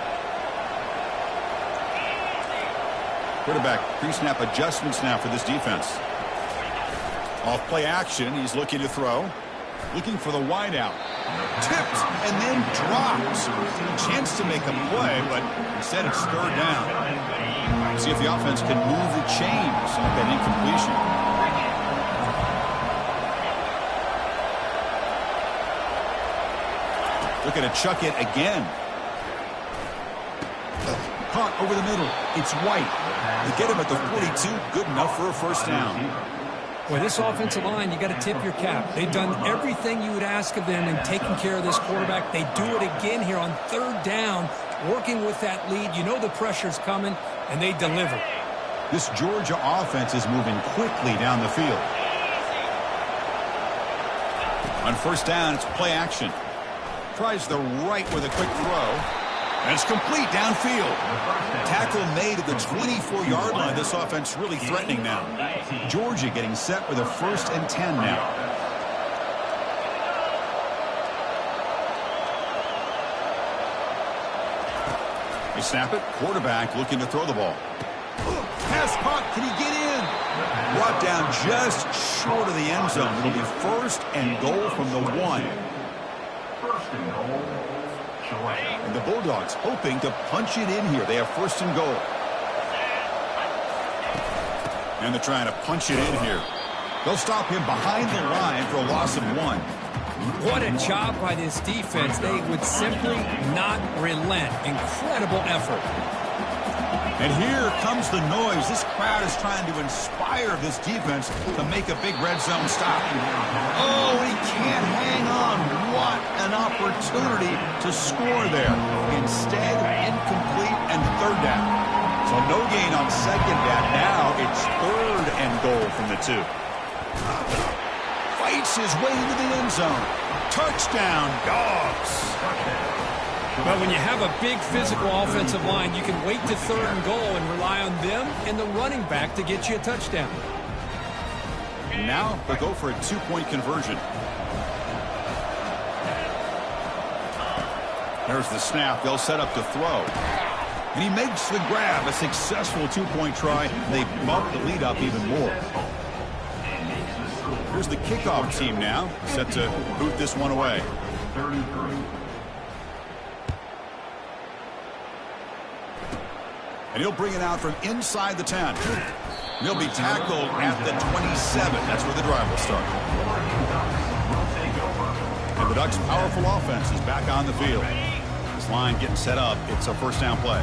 Quarterback pre-snap adjustments now for this defense. Off play action, he's looking to throw. Looking for the wideout. Tipped and then drops. Chance to make a play, but instead it's third down. See if the offense can move the chains on that incompletion. Looking to chuck it again. Caught over the middle. It's White. They get him at the 42. Good enough for a first down. Boy, this offensive line, you got to tip your cap. They've done everything you would ask of them in taking care of this quarterback. They do it again here on third down, working with that lead. You know the pressure's coming, and they deliver. This Georgia offense is moving quickly down the field. On first down, it's play action. Tries the right with a quick throw. And it's complete downfield. Tackle made at the 24-yard line. This offense really threatening now. Georgia getting set with a 1st and 10 now. They snap it. Quarterback looking to throw the ball. Pass caught. Can he get in? Brought down just short of the end zone. It'll be 1st and goal from the 1. First and goal. And the Bulldogs hoping to punch it in here. They have 1st and goal. And they're trying to punch it in here. They'll stop him behind the line for a loss of 1. What a job by this defense. They would simply not relent. Incredible effort. And here comes the noise. This crowd is trying to inspire this defense to make a big red zone stop. Oh, he can't hang on. What an opportunity to score there. Instead, incomplete and third down. So no gain on second down. Now it's 3rd and goal from the 2. Fights his way into the end zone. Touchdown, Dogs. But when you have a big physical offensive line, you can wait to 3rd and goal and rely on them and the running back to get you a touchdown. Now they'll go for a 2-point conversion. There's the snap. They'll set up to throw. And he makes the grab. A successful 2-point try. They bump the lead up even more. Here's the kickoff team now, set to boot this one away. 33. And he'll bring it out from inside the 10. He'll be tackled at the 27. That's where the drive will start. And the Ducks' powerful offense is back on the field. This line getting set up. It's a first down play.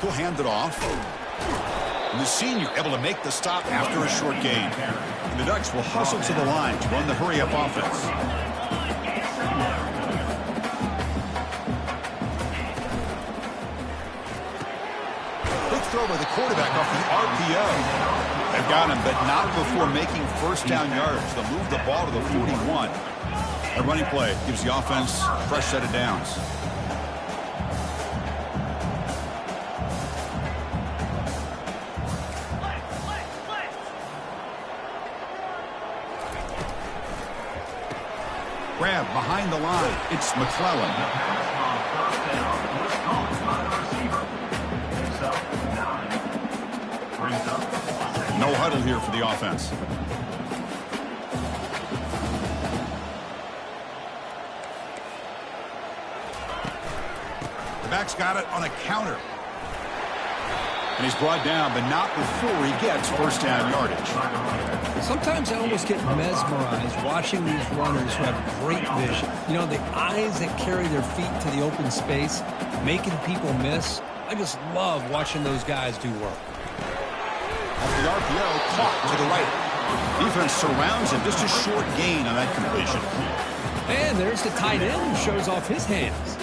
He'll hand it off. And the senior able to make the stop after a short gain. And the Ducks will hustle to the line to run the hurry-up offense. Throw by the quarterback off the RPO. They've got him, but not before making first down yards. They'll move the ball to the 41. A running play gives the offense a fresh set of downs. Grab behind the line. It's McClellan. No huddle here for the offense. The back's got it on a counter. And he's brought down, but not before he gets first down yardage. Sometimes I almost get mesmerized watching these runners who have great vision. You know, the eyes that carry their feet to the open space, making people miss. I just love watching those guys do work. Off the RPO, caught to the right. Defense surrounds him. Just a short gain on that completion. And there's the tight end who shows off his hands.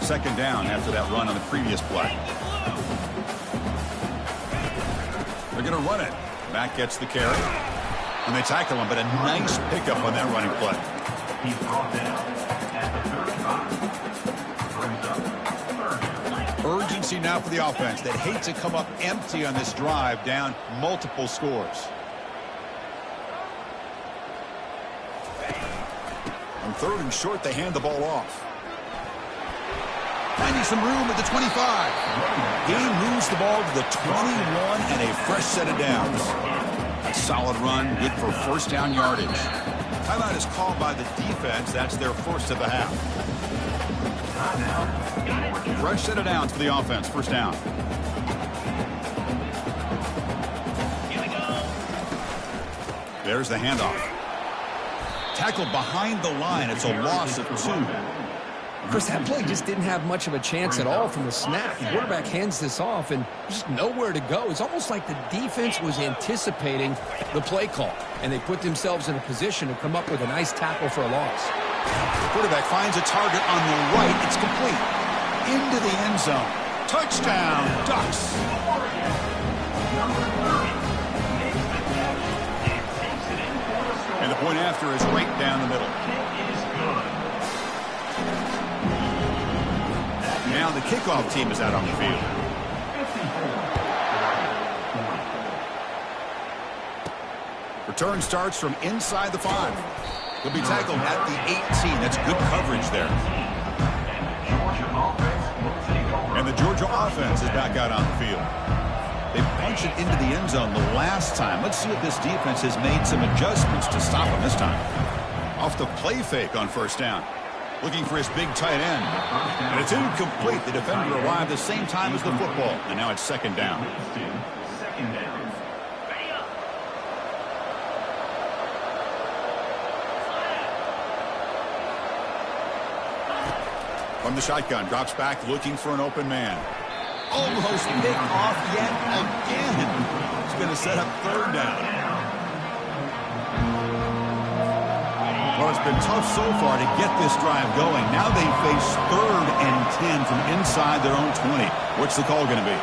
Second down after that run on the previous play. They're going to run it. Back gets the carry. And they tackle him, but a nice pickup on that running play. He's brought down at the 35. Brings up 3rd down. Urgency now for the offense that hates to come up empty on this drive, down multiple scores. On 3rd and short, they hand the ball off. Finding some room at the 25. He moves the ball to the 21 and a fresh set of downs. A solid run, good for first down yardage. Timeout is called by the defense. That's their first of the half. Fresh set of downs for the offense. First down. Here we go. There's the handoff. Tackled behind the line. It's a loss of 2. Of course, that play just didn't have much of a chance at all from the snap. The quarterback hands this off, and just nowhere to go. It's almost like the defense was anticipating the play call, and they put themselves in a position to come up with a nice tackle for a loss. The quarterback finds a target on the right. It's complete. Into the end zone. Touchdown, Ducks. And the point after is right down the middle. Now the kickoff team is out on the field. Return starts from inside the 5. He'll be tackled at the 18. That's good coverage there. And the Georgia offense is back out on the field. They punched it into the end zone the last time. Let's see if this defense has made some adjustments to stop him this time. Off the play fake on first down. Looking for his big tight end. And it's incomplete. The defender arrived the same time as the football. And now it's second down. Ready up. From the shotgun, drops back looking for an open man. Almost picked off yet again. It's going to set up third down. Well, it's been tough so far to get this drive going. Now they face 3rd and 10 from inside their own 20. What's the call going to be?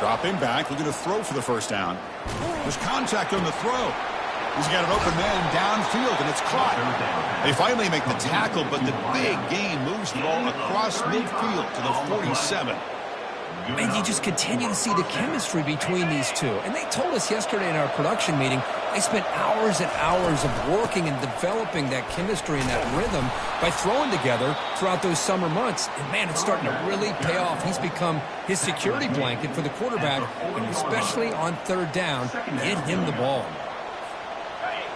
Dropping back, looking to throw for the first down. There's contact on the throw. He's got an open man downfield, and it's caught. They finally make the tackle, but the big gain moves the ball across midfield to the 47. And you just continue to see the chemistry between these two. And they told us yesterday in our production meeting, they spent hours and hours of working and developing that chemistry and that rhythm by throwing together throughout those summer months. And, man, it's starting to really pay off. He's become his security blanket for the quarterback, and especially on 3rd down, get him the ball.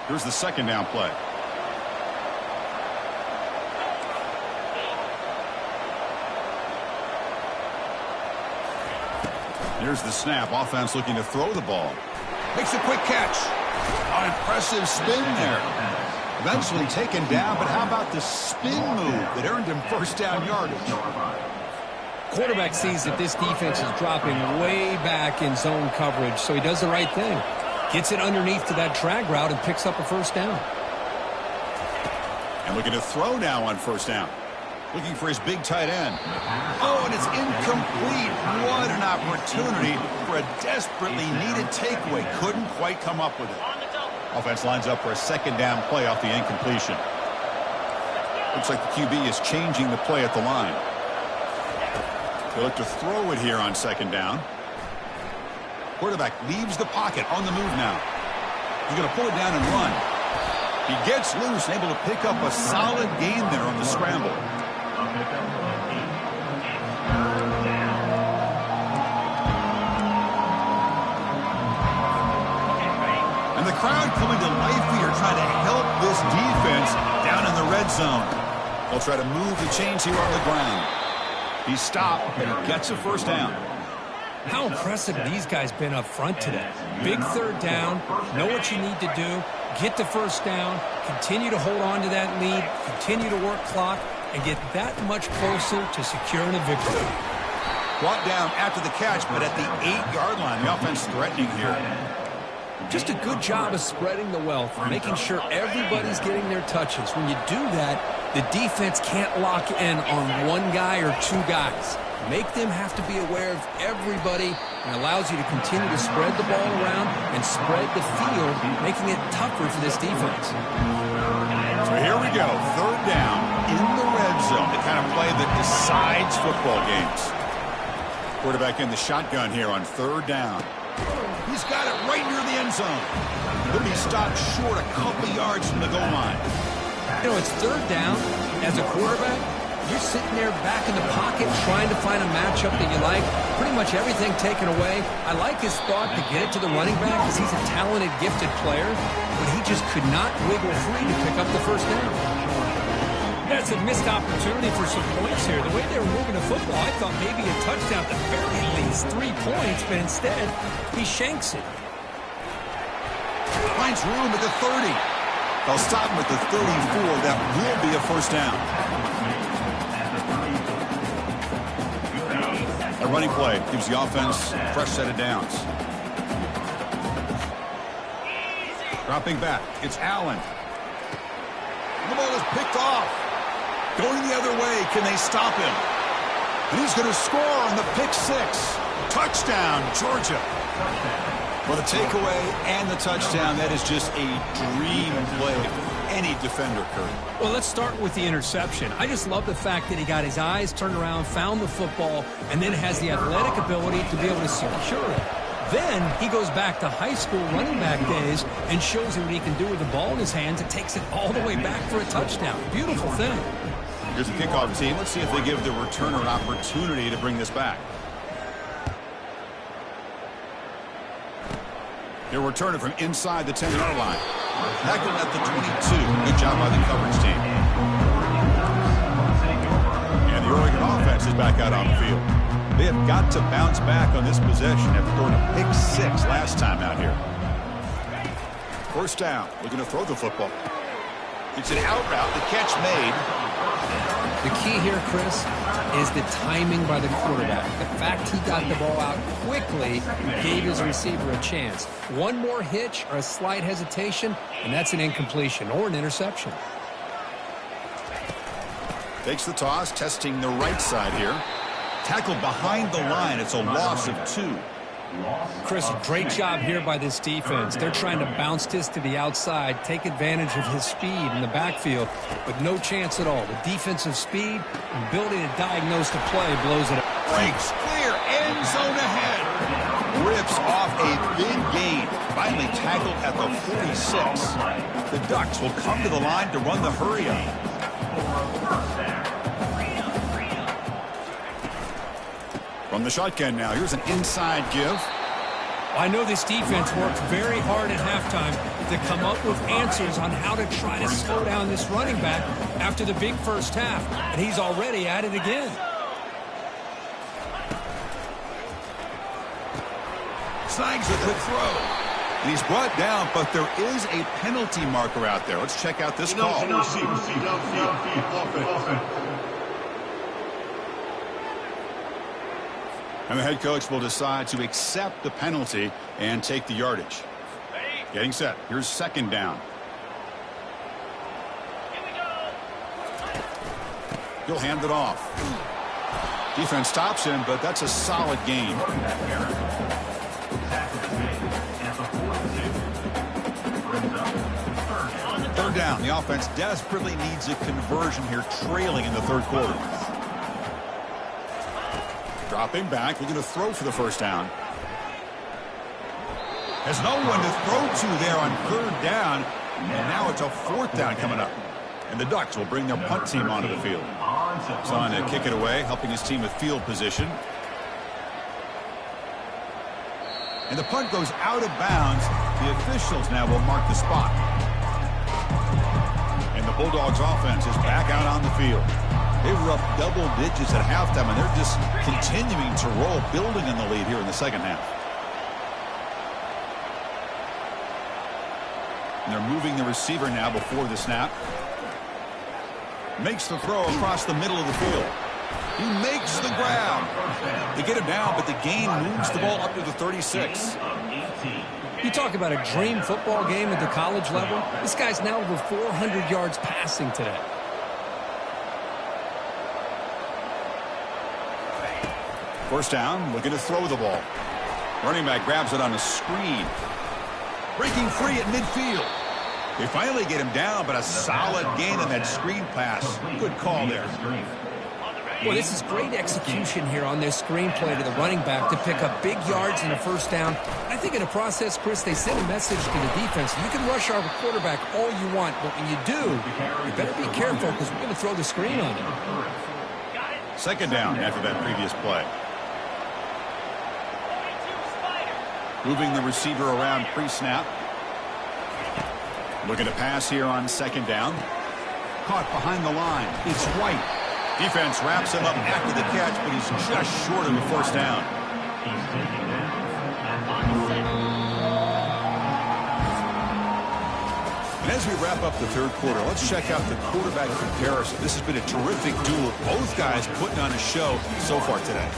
Here's the second down play. Here's the snap. Offense looking to throw the ball. Makes a quick catch. An impressive spin there. Eventually taken down, but how about the spin move that earned him first down yardage? Quarterback sees that this defense is dropping way back in zone coverage, so he does the right thing. Gets it underneath to that drag route and picks up a first down. And looking to throw now on first down. Looking for his big tight end. Oh, and it's incomplete. What an opportunity for a desperately needed takeaway. Couldn't quite come up with it. On the double. Offense lines up for a second down play off the incompletion. Looks like the QB is changing the play at the line. They look to throw it here on second down. Quarterback leaves the pocket on the move now. He's going to pull it down and run. He gets loose and able to pick up a solid gain there on the scramble. this defense down in the red zone. They'll try to move the chains here on the ground. He stopped, and he gets a first down. How impressive these guys been up front today. Big third down, know what you need to do, get the first down, continue to hold on to that lead, continue to work clock, and get that much closer to securing a victory. Brought down after the catch, but at the 8-yard line, the offense threatening here. Just a good job of spreading the wealth, making sure everybody's getting their touches. When you do that, the defense can't lock in on one guy or two guys. Make them have to be aware of everybody, and allows you to continue to spread the ball around and spread the field, making it tougher for this defense. So here we go, third down in the red zone, the kind of play that decides football games. Quarterback in the shotgun here on third down. He's got it right near the end zone. He'll be stopped short a couple yards from the goal line. You know, it's third down. As a quarterback, you're sitting there back in the pocket trying to find a matchup that you like. Pretty much everything taken away. I like his thought to get it to the running back because he's a talented, gifted player, but he just could not wiggle free to pick up the first down. That's a missed opportunity for some points here. The way they were moving the football, I thought maybe a touchdown at the very least, 3 points, but instead, he shanks it. Finds room at the 30. They'll stop him at the 34. That will be a first down. A running play gives the offense a fresh set of downs. Dropping back, it's Allen. The ball is picked off. Going the other way, can they stop him? And he's going to score on the pick six. Touchdown, Georgia. Well, the takeaway and the touchdown, that is just a dream play for any defender, Kurt. Well, let's start with the interception. I just love the fact that he got his eyes turned around, found the football, and then has the athletic ability to be able to secure it. Then he goes back to high school running back days and shows him what he can do with the ball in his hands and takes it all the way back for a touchdown. Beautiful thing. Here's the kickoff team. Let's see if they give the returner an opportunity to bring this back. They'll return it from inside the 10-yard line. Tackled at the 22. Good job by the coverage team. And the Oregon offense is back out on the field. They have got to bounce back on this possession after throwing a pick six last time out here. First down. Looking to throw the football. It's an out route. The catch made. The key here, Chris, is the timing by the quarterback. The fact he got the ball out quickly gave his receiver a chance. One more hitch or a slight hesitation, and that's an incompletion or an interception. Takes the toss, testing the right side here. Tackled behind the line. It's a loss of 2. Chris, a great job here by this defense. They're trying to bounce this to the outside, take advantage of his speed in the backfield, but no chance at all. The defensive speed and ability to diagnose the play blows it up. Breaks clear, end zone ahead. Rips off a big gain. Finally tackled at the 46. The Ducks will come to the line to run the hurry up. From the shotgun now, here's an inside give. I know this defense worked very hard at halftime to come up with answers on how to try to slow down this running back after the big first half, and he's already at it again. Snags a good throw. And he's brought down, but there is a penalty marker out there. Let's check out this call. And the head coach will decide to accept the penalty and take the yardage. Getting set. Here's second down. He'll hand it off. Defense stops him, but that's a solid gain. Third down. The offense desperately needs a conversion here, trailing in the third quarter. Dropping back, looking to throw for the first down. Has no one to throw to there on third down. And now it's a fourth down coming up. And the Ducks will bring their punt team onto the field. Son to kick it away, helping his team with field position. And the punt goes out of bounds. The officials now will mark the spot. the Bulldogs offense is back out on the field. They were up double digits at halftime, and they're just continuing to roll, building on the lead here in the second half. And they're moving the receiver now before the snap. Makes the throw across the middle of the field. He makes the grab. They get him down, but the gain moves the ball up to the 36. You talk about a dream football game at the college level. This guy's now over 400 yards passing today. First down, looking to throw the ball. Running back grabs it on a screen. Breaking free at midfield. They finally get him down, but a solid gain on that screen pass. Good call there. Well, this is great execution here on this screenplay to the running back to pick up big yards and a first down. I think in the process, Chris, they send a message to the defense. You can rush our quarterback all you want, but when you do, you better be careful because we're going to throw the screen on him. Second down after that previous play. Moving the receiver around pre-snap. Looking to pass here on second down. Caught behind the line. It's White. Defense wraps him up after the catch, but he's just short of the first down. And as we wrap up the third quarter, let's check out the quarterback comparison. This has been a terrific duel. Both guys putting on a show so far today.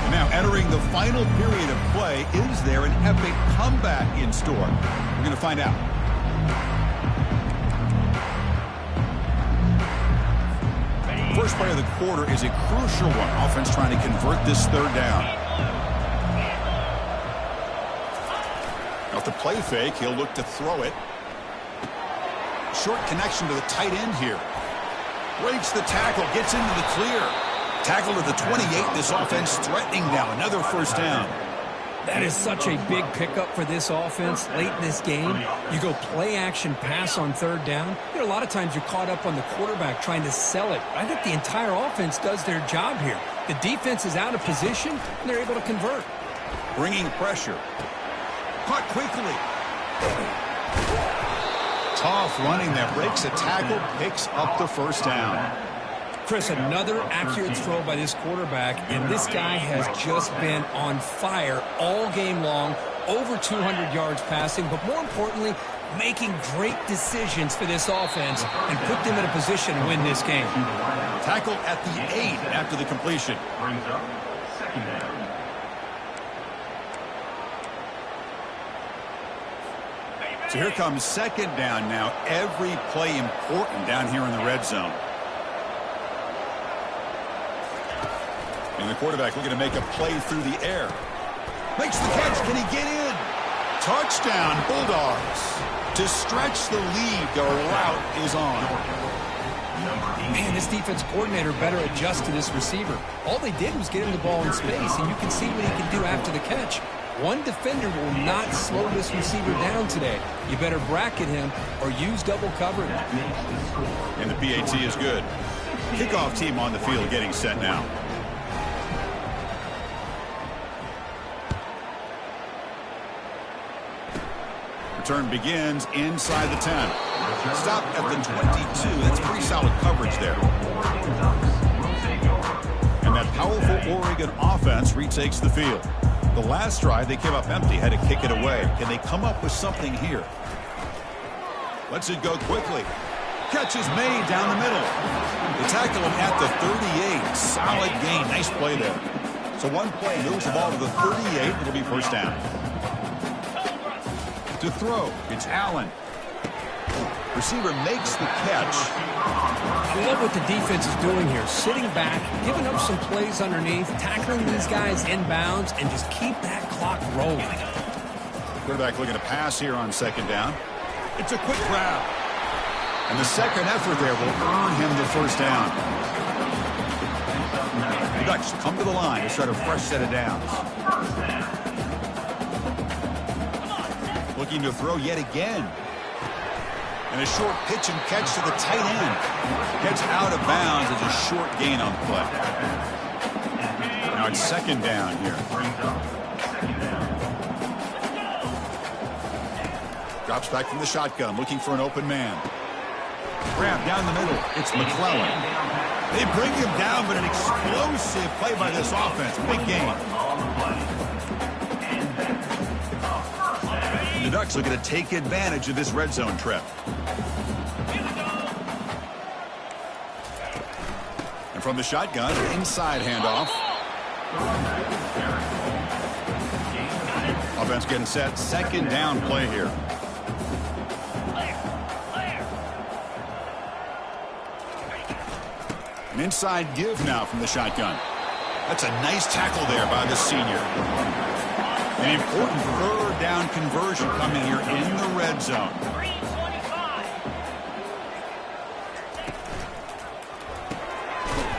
Now entering the final period of play, is there an epic comeback in store? We're going to find out. First play of the quarter is a crucial one. Offense trying to convert this third down. Off the play fake, he'll look to throw it. Short connection to the tight end here. Breaks the tackle, gets into the clear. Tackle to the 28. This offense threatening now. Another first down. That is such a big pickup for this offense late in this game. You go play action pass on third down. You know, a lot of times you're caught up on the quarterback trying to sell it. I think the entire offense does their job here. The defense is out of position, and they're able to convert. Bringing pressure. Caught quickly. Tough running that breaks a tackle, picks up the first down. Chris, another accurate throw by this quarterback, and this guy has just been on fire all game long, over 200 yards passing, but more importantly, making great decisions for this offense and put them in a position to win this game. Tackle at the 8 after the completion. Brings up second down. So here comes second down now. Every play important down here in the red zone. And the quarterback looking to make a play through the air. Makes the catch. Can he get in? Touchdown, Bulldogs. To stretch the lead, the route is on. Man, this defense coordinator better adjust to this receiver. All they did was get him the ball in space, and you can see what he can do after the catch. One defender will not slow this receiver down today. You better bracket him or use double coverage. And the PAT is good. Kickoff team on the field getting set now. Return begins inside the 10. Stop at the 22. That's pretty solid coverage there. And that powerful Oregon offense retakes the field. The last drive, they came up empty, had to kick it away. Can they come up with something here? Lets it go quickly. Catch is made down the middle. They tackle him at the 38. Solid gain. Nice play there. So one play moves the ball to the 38. It'll be first down. To throw, it's Allen. Receiver makes the catch. I love what the defense is doing here. Sitting back, giving up some plays underneath, tackling these guys inbounds, and just keep that clock rolling. Quarterback looking to pass here on second down. It's a quick grab. And the second effort there will earn him the first down. The Ducks come to the line to start a fresh set of downs. Looking to throw yet again. And a short pitch and catch to the tight end. Gets out of bounds as a short gain on the play. Now it's second down here. Drops back from the shotgun, looking for an open man. Grab down the middle. It's McClellan. They bring him down, but an explosive play by this offense. Big game. And the Ducks looking to take advantage of this red zone trip. And from the shotgun, inside handoff. Offense getting set. Second down play here. An inside give now from the shotgun. That's a nice tackle there by the senior. An important third down conversion coming here in the red zone.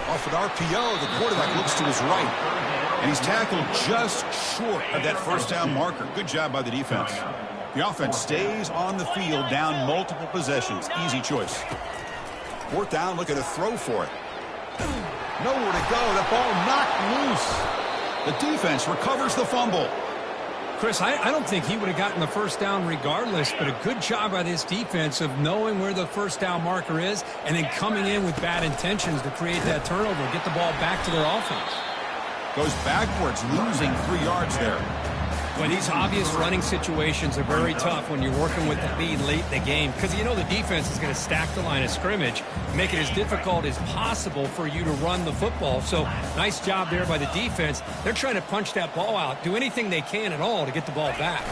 Off an RPO, the quarterback looks to his right. And he's tackled just short of that first down marker. Good job by the defense. The offense stays on the field down multiple possessions. Easy choice. Fourth down, looking to throw for it. Nowhere to go. The ball knocked loose. The defense recovers the fumble. Chris, I don't think he would have gotten the first down regardless, but a good job by this defense of knowing where the first down marker is and then coming in with bad intentions to create that turnover, get the ball back to their offense. Goes backwards, losing 3 yards there. Well, these obvious running situations are very tough when you're working with the lead late in the game because you know the defense is going to stack the line of scrimmage, make it as difficult as possible for you to run the football. So nice job there by the defense. They're trying to punch that ball out, do anything they can at all to get the ball back.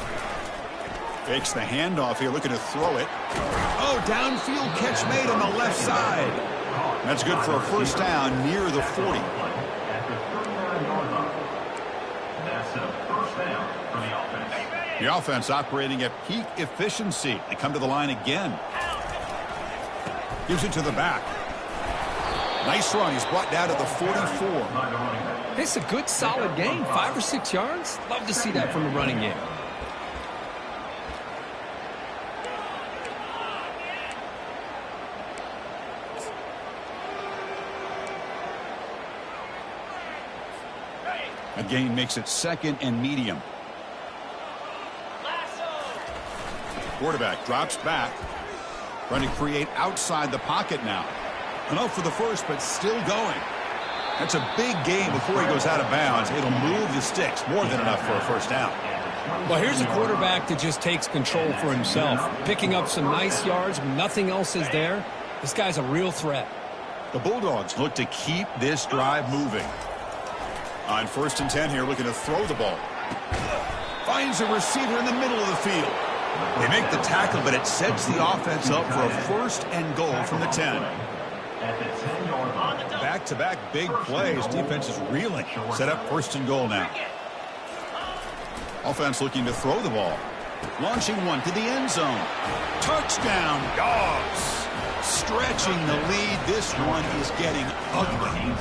Takes the handoff here, looking to throw it. Oh, downfield catch made on the left side. That's good for a first down near the 40. The offense operating at peak efficiency. They come to the line again. Gives it to the back. Nice run. He's brought down to the 44. It's a good, solid game. 5 or 6 yards. Love to see that from the running game. A gain makes it second and medium. Quarterback drops back. Trying to create outside the pocket now. Enough for the first, but still going. That's a big gain before he goes out of bounds. It'll move the sticks. More than enough for a first down. Well, here's a quarterback that just takes control for himself. Picking up some nice yards when nothing else is there. This guy's a real threat. The Bulldogs look to keep this drive moving. On 1st and 10 here, looking to throw the ball. Finds a receiver in the middle of the field. They make the tackle, but it sets the offense up for a 1st and goal from the 10. Back-to-back big plays. Defense is reeling. Set up 1st and goal now. Offense looking to throw the ball. Launching one to the end zone. Touchdown, Dogs. Stretching the lead. This one is getting ugly.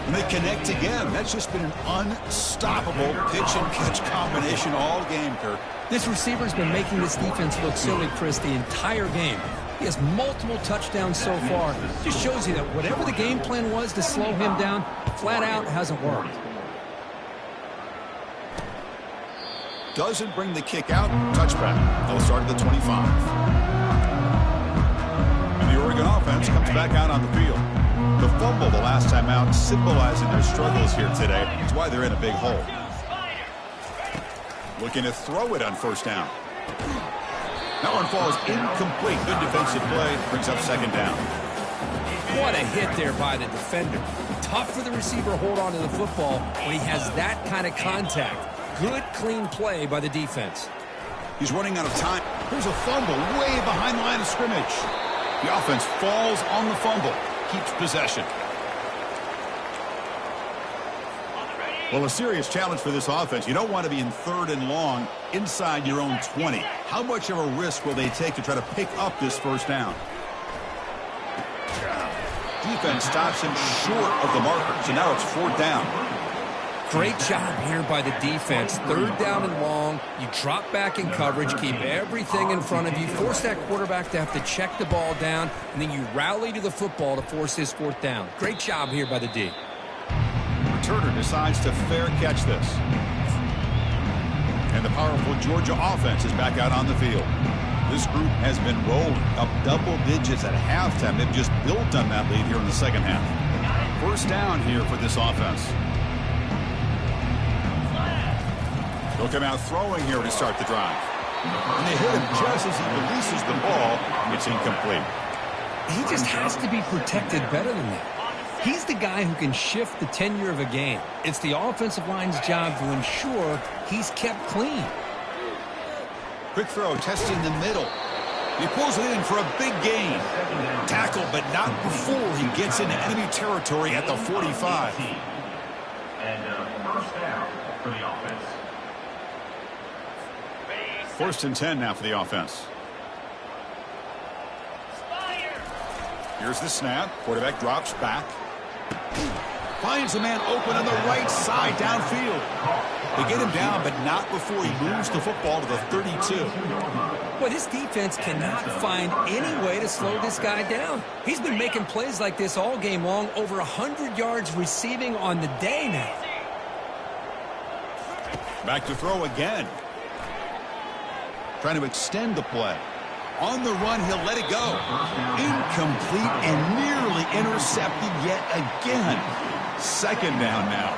And they connect again. That's just been an unstoppable pitch-and-catch combination all game, Kirk. This receiver's been making this defense look silly, Chris, the entire game. He has multiple touchdowns so far. Just shows you that whatever the game plan was to slow him down, flat out hasn't worked. Doesn't bring the kick out. Touchback. They'll start at the 25. And the Oregon offense comes back out on the field. The fumble the last time out, symbolizing their struggles here today. That's why they're in a big hole. Looking to throw it on 1st down. That one falls incomplete. Good defensive play. Brings up 2nd down. What a hit there by the defender. Tough for the receiver to hold on to the football when he has that kind of contact. Good, clean play by the defense. He's running out of time. There's a fumble way behind the line of scrimmage. The offense falls on the fumble. Keeps possession. Well, a serious challenge for this offense. You don't want to be in 3rd and long inside your own 20. How much of a risk will they take to try to pick up this 1st down? Defense stops him short of the marker, so now it's 4th down. Great job here by the defense. 3rd down and long. You drop back in coverage, keep everything in front of you, force that quarterback to have to check the ball down, and then you rally to the football to force his 4th down. Great job here by the D. Returner decides to fair catch this. And the powerful Georgia offense is back out on the field. This group has been rolling up double digits at halftime. They've just built on that lead here in the second half. First down here for this offense. They'll come out throwing here to start the drive. And they hit him just as he releases the ball. It's incomplete. He just has to be protected better than that. He's the guy who can shift the tenure of a game. It's the offensive line's job to ensure he's kept clean. Quick throw, testing the middle. He pulls it in for a big gain. Tackle, but not before he gets into enemy territory at the 45. And first down for the offense. First and 10 now for the offense. Here's the snap. Quarterback drops back. Finds a man open on the right side downfield. They get him down, but not before he moves the football to the 32. Well, this defense cannot find any way to slow this guy down. He's been making plays like this all game long, over 100 yards receiving on the day now. Back to throw again. Trying to extend the play. On the run, he'll let it go. Incomplete and nearly intercepted yet again. Second down now.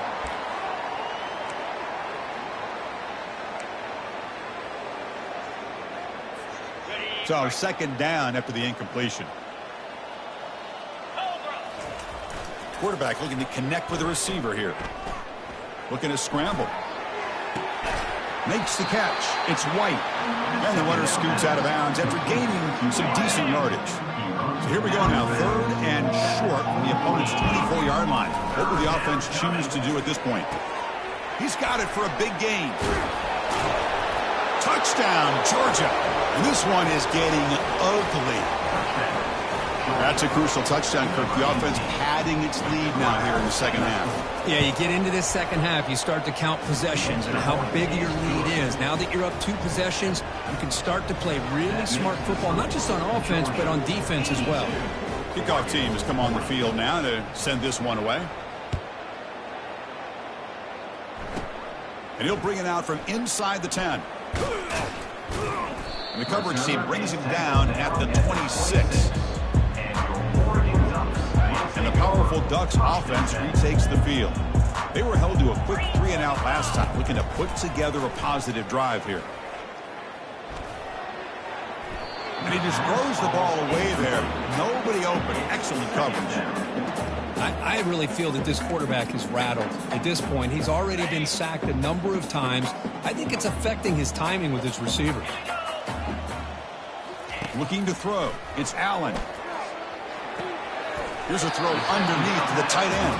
So second down after the incompletion. Quarterback looking to connect with the receiver here. Looking to scramble. Makes the catch. It's White. And the runner scoots out of bounds after gaining some decent yardage. So here we go now. Third and short from the opponent's 24-yard line. What will the offense choose to do at this point? He's got it for a big gain. Touchdown, Georgia. And this one is getting ugly. That's a crucial touchdown, Kirk. The offense padding its lead now here in the second half. Yeah, you get into this second half, you start to count possessions and how big your lead is. Now that you're up 2 possessions, you can start to play really smart football, not just on offense, but on defense as well. Kickoff team has come on the field now to send this one away. And he'll bring it out from inside the 10. And the coverage team brings him down at the 26. And the powerful Ducks offense retakes the field. They were held to a quick 3-and-out last time, looking to put together a positive drive here. And he just throws the ball away there. Nobody open. Excellent coverage. I really feel that this quarterback is rattled. At this point, he's already been sacked a number of times. I think it's affecting his timing with his receiver. Looking to throw. It's Allen. Here's a throw underneath to the tight end.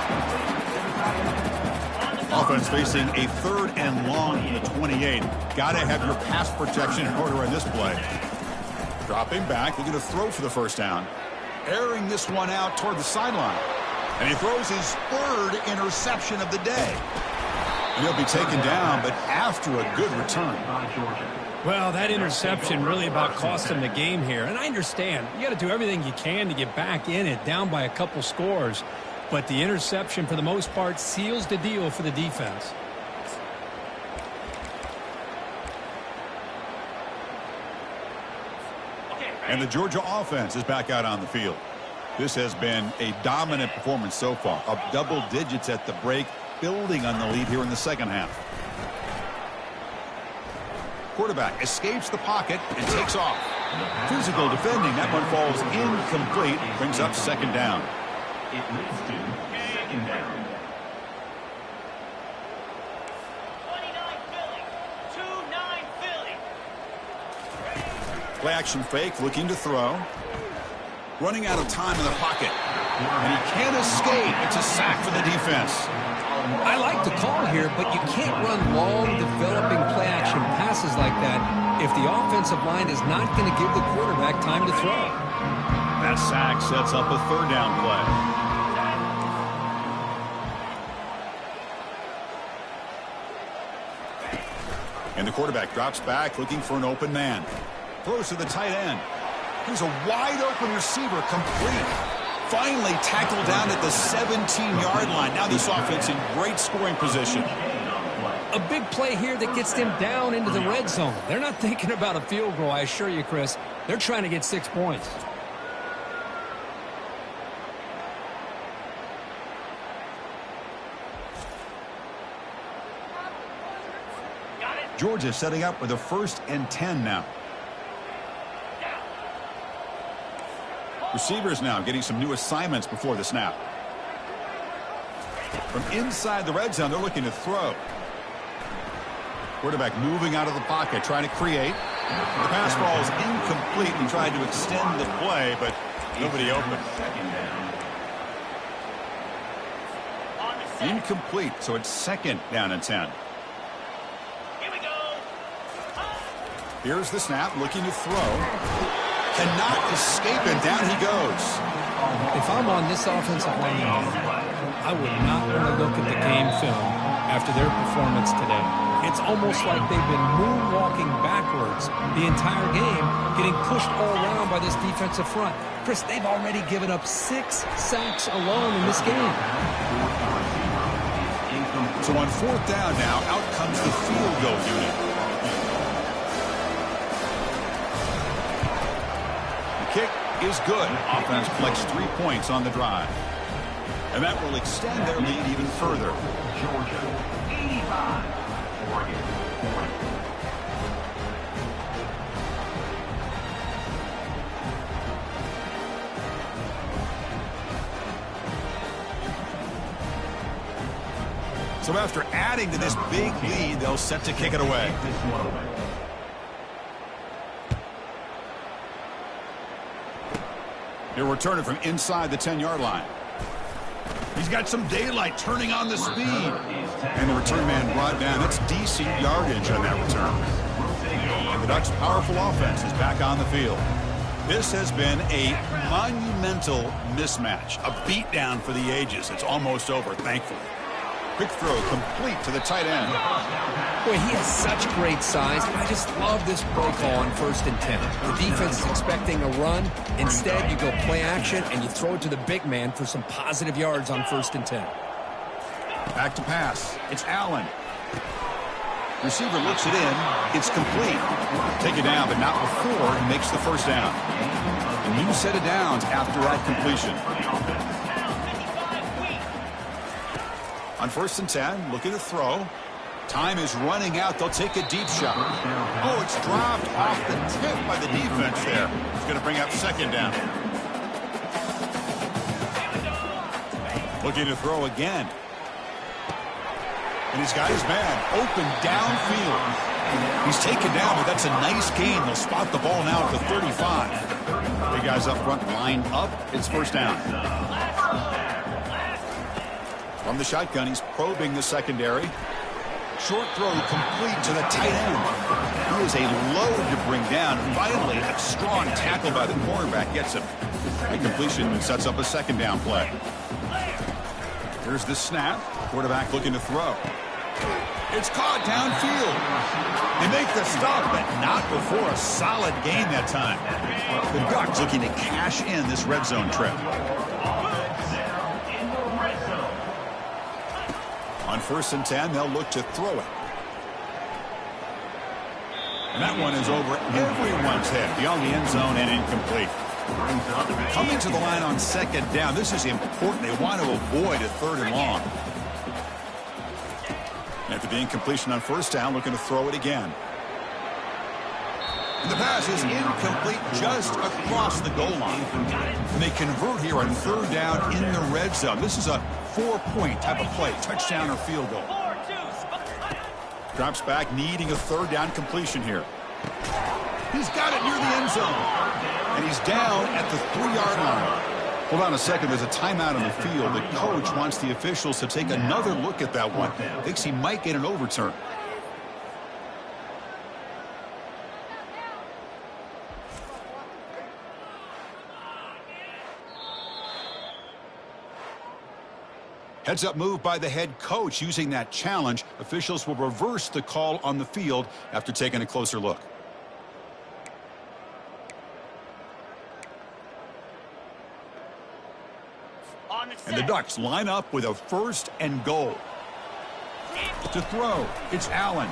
Offense facing a 3rd and long from the 28. Got to have your pass protection in order in this play. Dropping back, looking to throw for the first down. Airing this one out toward the sideline. And he throws his 3rd interception of the day. And he'll be taken down, but after a good return. Well, that interception really about cost him the game here. And I understand. You got to do everything you can to get back in it, down by a couple scores. But the interception, for the most part, seals the deal for the defense. And the Georgia offense is back out on the field. This has been a dominant performance so far. Up double digits at the break, building on the lead here in the second half. Quarterback escapes the pocket and takes off. Physical defending. That one falls incomplete. Brings up second down. It leads to second down. 29 Philly. 2-9 Philly. Play action fake, looking to throw. Running out of time in the pocket. And he can't escape. It's a sack for the defense. I like the call here, but you can't run long, developing play-action passes like that if the offensive line is not going to give the quarterback time to throw. That sack sets up a 3rd down play. And the quarterback drops back, looking for an open man. Throws to the tight end. Here's a wide-open receiver, complete. Finally tackled down at the 17-yard line. Now this offense in great scoring position. A big play here that gets them down into the red zone. They're not thinking about a field goal, I assure you, Chris. They're trying to get 6 points. Georgia setting up with a 1st and 10 now. Receivers now getting some new assignments before the snap. From inside the red zone, they're looking to throw. Quarterback moving out of the pocket, trying to create. The pass ball is incomplete and tried to extend the play, but nobody open. Incomplete, so it's 2nd down and 10. Here's the snap, looking to throw. Cannot escape it. Down he goes. If I'm on this offensive line, I would not want to look at the game film after their performance today. It's almost like they've been moonwalking backwards the entire game, getting pushed all around by this defensive front. Chris, they've already given up 6 sacks alone in this game. So on 4th down now, out comes the field goal unit. Kick is good. Offense collects 3 points on the drive. And that will extend their lead even further. Georgia 85, Oregon 40. So after adding to this big lead, they'll set to kick it away. He'll return it from inside the 10-yard line. He's got some daylight turning on the speed. And the return man brought down. That's decent yardage on that return. And the Ducks' powerful offense is back on the field. This has been a monumental mismatch, a beatdown for the ages. It's almost over, thankfully. Quick throw complete to the tight end. Boy, he has such great size. I just love this play call on 1st and 10. The defense is expecting a run. Instead, you go play action, and you throw it to the big man for some positive yards on 1st and 10. Back to pass. It's Allen. Receiver looks it in. It's complete. Take it down, but not before it makes the 1st down. A new set of downs after that completion. On 1st and 10, looking to throw. Time is running out. They'll take a deep shot. Oh, it's dropped off the tip by the defense there. It's going to bring up 2nd down. Looking to throw again. And he's got his man open downfield. He's taken down, but that's a nice gain. They'll spot the ball now at the 35. Big guys up front lined up. It's 1st down. From the shotgun, he's probing the secondary. Short throw complete to the tight end. He is a load to bring down. Finally, a strong tackle by the cornerback gets him. Incompletion sets up a 2nd down play. Here's the snap. Quarterback looking to throw. It's caught downfield. They make the stop, but not before a solid gain that time. The Ducks looking to cash in this red zone trip. On 1st and 10, they'll look to throw it. And that one is over everyone's head, beyond the end zone and incomplete. Coming to the line on 2nd down, this is important. They want to avoid a 3rd and long. After the incompletion on 1st down, looking to throw it again. And the pass is incomplete just across the goal line. And they convert here on 3rd down in the red zone. This is a 4-point type of play, touchdown or field goal. Drops back, needing a 3rd down completion here. He's got it near the end zone. And he's down at the 3-yard line. Hold on a second, there's a timeout on the field. The coach wants the officials to take another look at that one. Thinks he might get an overturn. Heads up move by the head coach using that challenge. Officials will reverse the call on the field after taking a closer look. And the Ducks line up with a 1st and goal. To throw, it's Allen.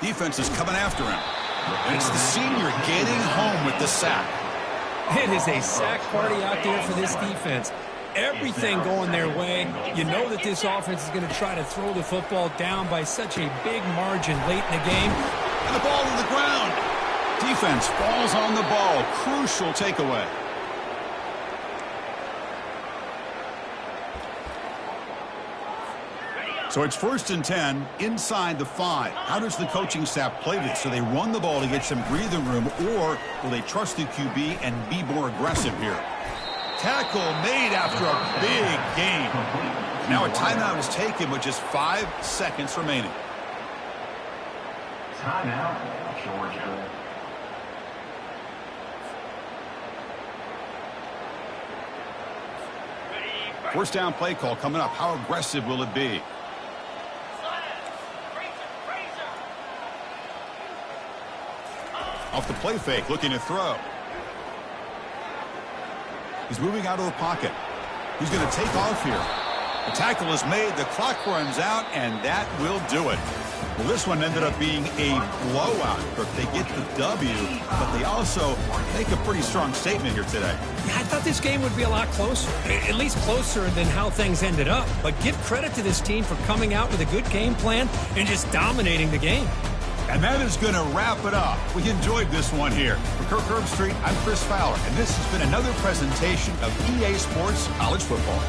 Defense is coming after him. And it's the senior getting home with the sack. It is a sack party out there for this defense. Everything going their way. You know that this offense is going to try to throw the football down by such a big margin late in the game. And the ball to the ground. Defense falls on the ball. Crucial takeaway. So it's 1st and 10 inside the 5. How does the coaching staff play this? Do they run the ball to get some breathing room, or will they trust the QB and be more aggressive here? Tackle made after a big gain. Now a timeout is taken with just 5 seconds remaining. Timeout, Georgia. First down play call coming up. How aggressive will it be? Off the play fake, looking to throw. He's moving out of the pocket. He's going to take off here. The tackle is made, the clock runs out, and that will do it. Well, this one ended up being a blowout. They get the W, but they also make a pretty strong statement here today. Yeah, I thought this game would be a lot closer, at least closer than how things ended up. But give credit to this team for coming out with a good game plan and just dominating the game. And that is going to wrap it up. We enjoyed this one here. For Kirk Herbstreit, I'm Chris Fowler, and this has been another presentation of EA Sports College Football.